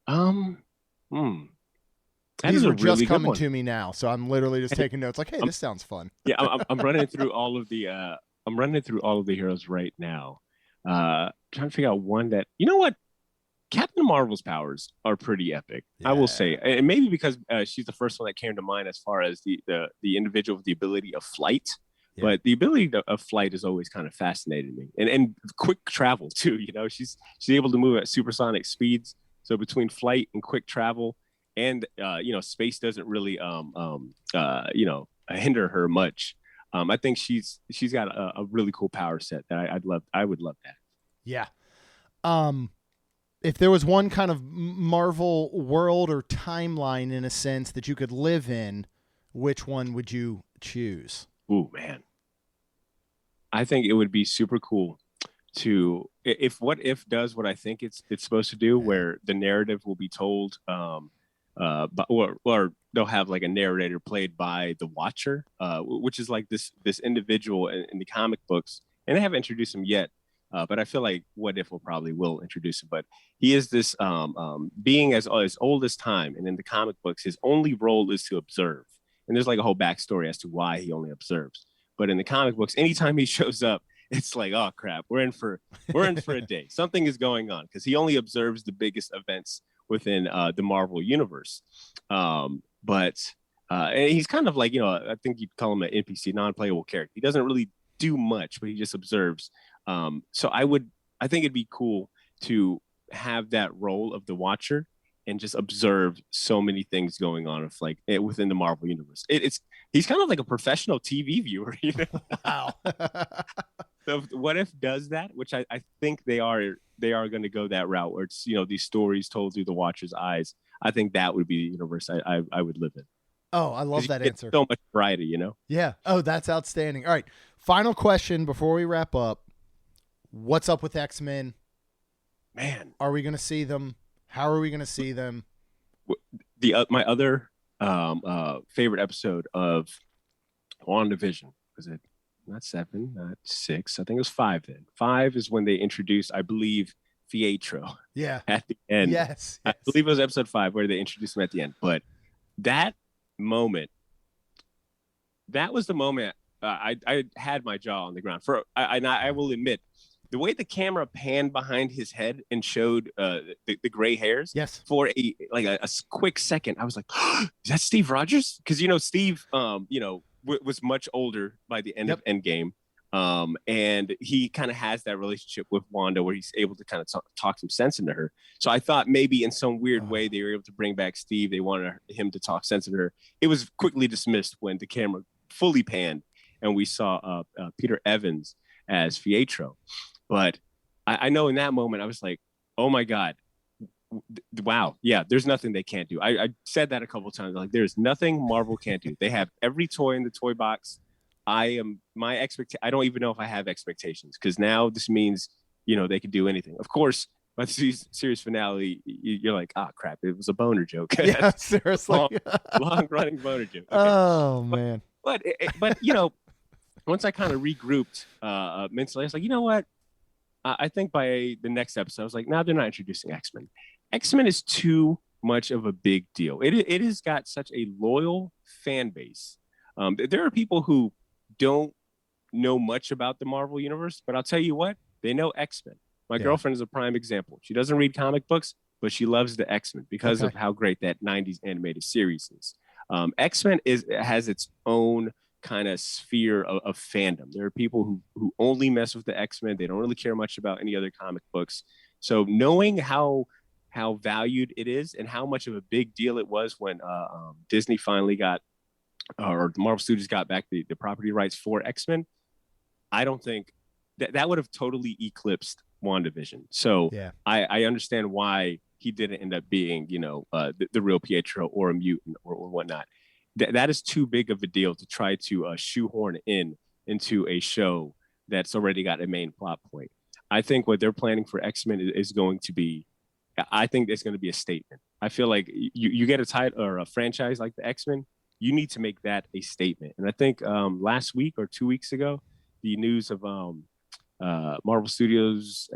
These are just coming to me now, so I'm literally just taking notes. Like, hey, this sounds fun. Yeah, I'm running through all of the heroes right now. Trying to figure out one that, you know what, Captain Marvel's powers are pretty epic. Yeah. I will say, and maybe because she's the first one that came to mind as far as the individual with the ability of flight. Yeah. But the ability of flight has always kind of fascinated me, and quick travel too. She's able to move at supersonic speeds. So between flight and quick travel, and space doesn't really hinder her much. I think she's got a really cool power set that I would love that. Yeah. If there was one kind of Marvel world or timeline in a sense that you could live in, which one would you choose? Ooh, man. I think it would be super cool to if What If does what I think it's supposed to do, where the narrative will be told, or they'll have like a narrator played by the Watcher, which is like this individual in the comic books, and they haven't introduced him yet. But I feel like What If will introduce him. But he is this being as old as time, and in the comic books, his only role is to observe. And there's like a whole backstory as to why he only observes. But in the comic books, anytime he shows up, it's like, oh crap, we're in for a day. Something is going on, because he only observes the biggest events within the Marvel universe. But he's kind of like, I think you'd call him an NPC, non-playable character. He doesn't really do much, but he just observes. So I think it'd be cool to have that role of the Watcher and just observe so many things going on of like within the Marvel universe. He's kind of like a professional TV viewer, you know. Wow. So What If does that, which I think they are going to go that route where it's, you know, these stories told through the watcher's eyes. I think that would be the universe I would live in. Oh, I love that answer. So much variety, you know? Yeah. Oh, that's outstanding. All right. Final question before we wrap up. What's up with X-Men? Man. Are we going to see them? How are we going to see them? My other favorite episode of WandaVision, was it not 7, not 6? I think it was 5 then. 5 is when they introduced, I believe, Pietro. Yeah. At the end. Yes. I believe it was episode 5 where they introduced him at the end. But that moment, that was the moment I had my jaw on the ground. I will admit, the way the camera panned behind his head and showed the gray hairs, yes, for a quick second, I was like, "Is that Steve Rogers?" Because, you know, Steve, was much older by the end of Endgame, and he kind of has that relationship with Wanda where he's able to kind of talk some sense into her. So I thought maybe in some weird way they were able to bring back Steve. They wanted him to talk sense into her. It was quickly dismissed when the camera fully panned and we saw Peter Evans as Pietro. But I know in that moment, I was like, oh, my God. Wow. Yeah, there's nothing they can't do. I said that a couple of times. Like, there's nothing Marvel can't do. They have every toy in the toy box. I don't even know if I have expectations, because now this means, you know, they could do anything. Of course, by the series finale, you're like, ah, crap, it was a boner joke. Yeah, seriously. long running boner joke. Okay. Oh, man. But you know, once I kind of regrouped mentally, I was like, you know what? I think by the next episode, I was like, now they're not introducing X-Men. X-Men is too much of a big deal. It has got such a loyal fan base. There are people who don't know much about the Marvel universe, but I'll tell you what, they know X-Men. My girlfriend is a prime example. She doesn't read comic books, but she loves the X-Men because of how great that 90s animated series is. X-Men has its own kind of sphere of fandom. There are people who only mess with the X-Men. They don't really care much about any other comic books. So knowing how valued it is and how much of a big deal it was when Disney finally got, or the Marvel Studios got back the property rights for X-Men, I don't think that would have totally eclipsed WandaVision. So I understand why he didn't end up being, you know, the real Pietro or a mutant or whatnot. That is too big of a deal to try to shoehorn into a show that's already got a main plot point. I think what they're planning for X-Men is going to be, I think it's going to be a statement. I feel like you get a title or a franchise like the X-Men, you need to make that a statement. And I think last week or 2 weeks ago, the news of Marvel Studios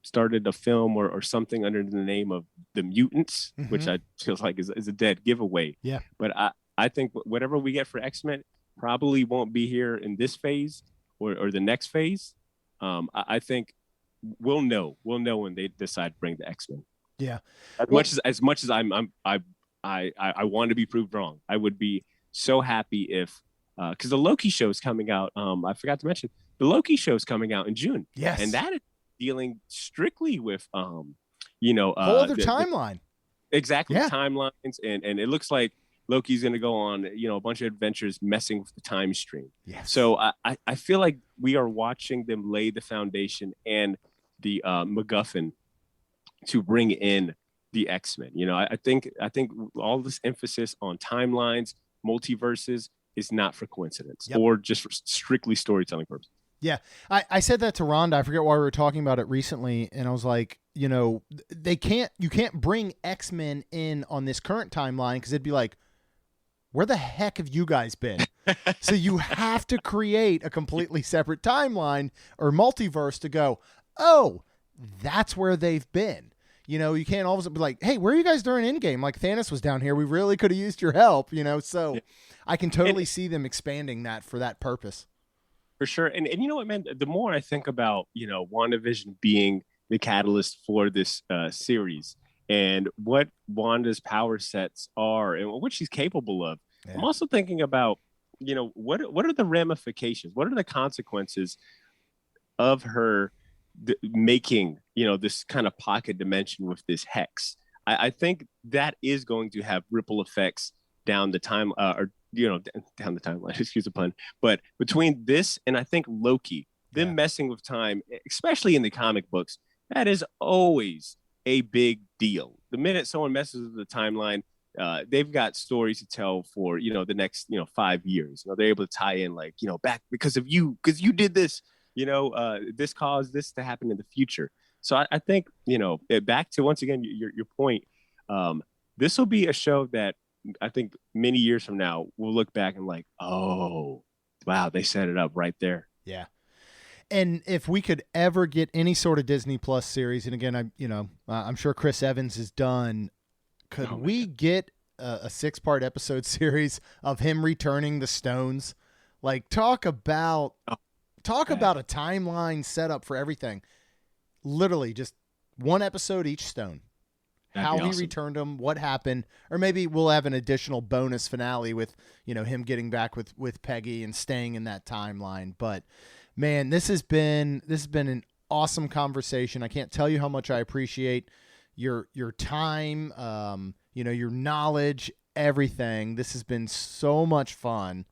started a film or something under the name of The Mutants, which I feel like is a dead giveaway. Yeah. But I think whatever we get for X-Men probably won't be here in this phase or the next phase. I think we'll know when they decide to bring the X-Men. Yeah. As much as I want to be proved wrong, I would be so happy if because the Loki show is coming out. I forgot to mention the Loki show is coming out in June. Yes. And that is dealing strictly with whole other timeline. Exactly. Yeah. Timelines. And it looks like Loki's going to go on, you know, a bunch of adventures messing with the time stream. Yes. So I feel like we are watching them lay the foundation and the MacGuffin to bring in the X-Men. You know, I think all this emphasis on timelines, multiverses is not for coincidence or just for strictly storytelling purposes. Yeah. I said that to Rhonda. I forget why we were talking about it recently. And I was like, you know, you can't bring X-Men in on this current timeline because it'd be like, where the heck have you guys been? So you have to create a completely separate timeline or multiverse to go, oh, that's where they've been. You know, you can't all of a sudden be like, hey, where are you guys during Endgame? Like Thanos was down here. We really could have used your help, you know? So I can totally see them expanding that for that purpose. For sure. And you know what, man, the more I think about, you know, WandaVision being the catalyst for this series and what Wanda's power sets are and what she's capable of, I'm also thinking about, you know, what are the ramifications? What are the consequences of her making, you know, this kind of pocket dimension with this hex? I think that is going to have ripple effects down the time, down the timeline, excuse the pun. But between this and I think Loki, them messing with time, especially in the comic books, that is always a big deal. The minute someone messes with the timeline, they've got stories to tell for, the next, 5 years. They're able to tie in back because you did this, this caused this to happen in the future. So I think, back to, once again, your point, this will be a show that I think many years from now, we'll look back and oh, wow, they set it up right there. Yeah. And if we could ever get any sort of Disney Plus series, and again, I'm sure Chris Evans is done. Could we get a 6-part episode series of him returning the stones? Talk about a timeline set up for everything. Literally just one episode each stone. How he returned them, what happened, or maybe we'll have an additional bonus finale with, him getting back with Peggy and staying in that timeline. But man, this has been an awesome conversation. I can't tell you how much I appreciate your time, your knowledge, everything. This has been so much fun.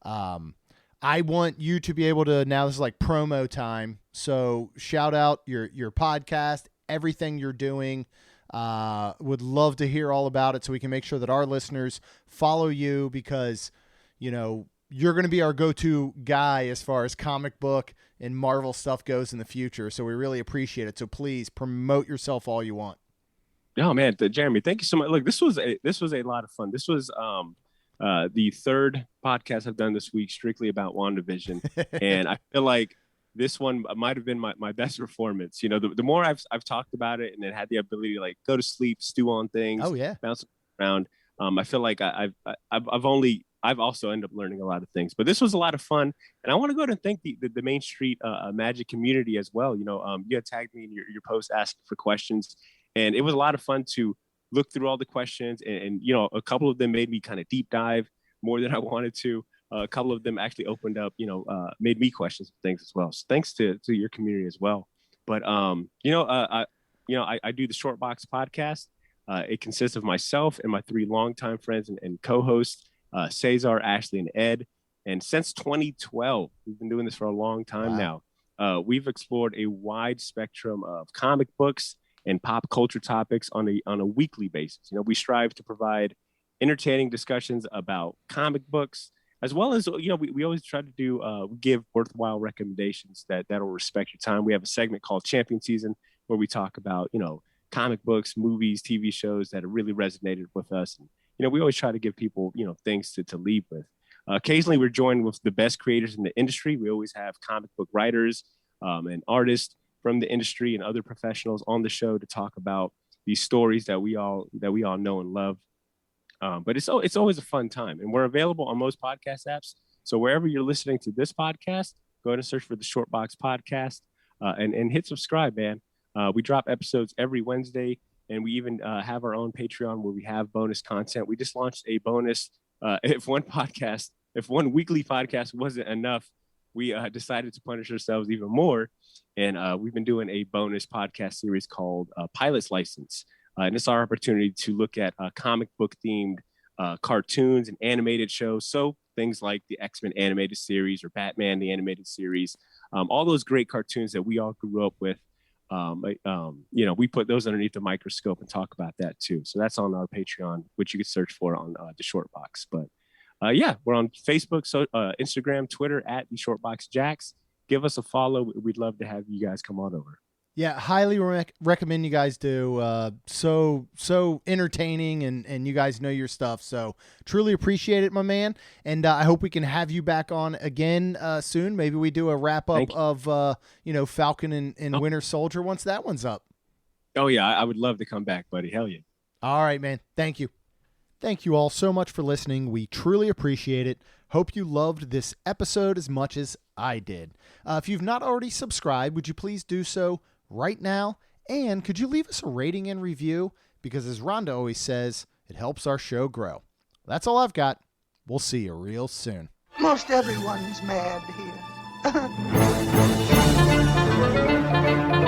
I want you to be able to, now this is like promo time. So shout out your podcast, everything you're doing. Would love to hear all about it so we can make sure that our listeners follow you because, you're going to be our go-to guy as far as comic book and Marvel stuff goes in the future. So we really appreciate it. So please promote yourself all you want. Oh man, Jeremy, thank you so much. Look, this was a lot of fun. This was the third podcast I've done this week strictly about WandaVision. And I feel like this one might have been my best performance. The more I've talked about it and then had the ability to go to sleep, stew on things, bounce around. I feel like I've also ended up learning a lot of things, but this was a lot of fun. And I want to go ahead and thank the Main Street Magic community as well. You had tagged me in your post asking for questions, and it was a lot of fun to look through all the questions. And a couple of them made me kind of deep dive more than I wanted to. A couple of them actually opened up, made me question some things as well. So thanks to your community as well. But, I do the Short Box podcast. It consists of myself and my 3 longtime friends and co-hosts, Cesar, Ashley, and Ed. And since 2012, we've been doing this for a long time now. We've explored a wide spectrum of comic books and pop culture topics on a weekly basis. We strive to provide entertaining discussions about comic books, as well as, we always try to give worthwhile recommendations that'll respect your time. We have a segment called Champion Season where we talk about, comic books, movies, TV shows that have really resonated with us. And, we always try to give people, things to leave with. Occasionally we're joined with the best creators in the industry. We always have comic book writers and artists from the industry and other professionals on the show to talk about these stories that we all know and love. But it's always a fun time, and we're available on most podcast apps. So wherever you're listening to this podcast, go ahead and search for the Short Box Podcast and hit subscribe, man. We drop episodes every Wednesday, and we even have our own Patreon where we have bonus content. We just launched a bonus. If one weekly podcast wasn't enough, we decided to punish ourselves even more. And we've been doing a bonus podcast series called Pilot's License. And it's our opportunity to look at comic book themed cartoons and animated shows. So things like the X-Men animated series or Batman, the animated series, all those great cartoons that we all grew up with. We put those underneath the microscope and talk about that too. So that's on our Patreon, which you can search for on the Short Box. But we're on Facebook, Instagram, Twitter at the Short Box Jacks. Give us a follow. We'd love to have you guys come on over. Yeah, highly recommend you guys do. So entertaining, and you guys know your stuff. So truly appreciate it, my man. And I hope we can have you back on again soon. Maybe we do a wrap up of Falcon and Winter Soldier once that one's up. Oh yeah, I would love to come back, buddy. Hell yeah. All right, man. Thank you. Thank you all so much for listening. We truly appreciate it. Hope you loved this episode as much as I did. If you've not already subscribed, would you please do so right now? And could you leave us a rating and review? Because as Rhonda always says, it helps our show grow. That's all I've got. We'll see you real soon. Most everyone's mad here.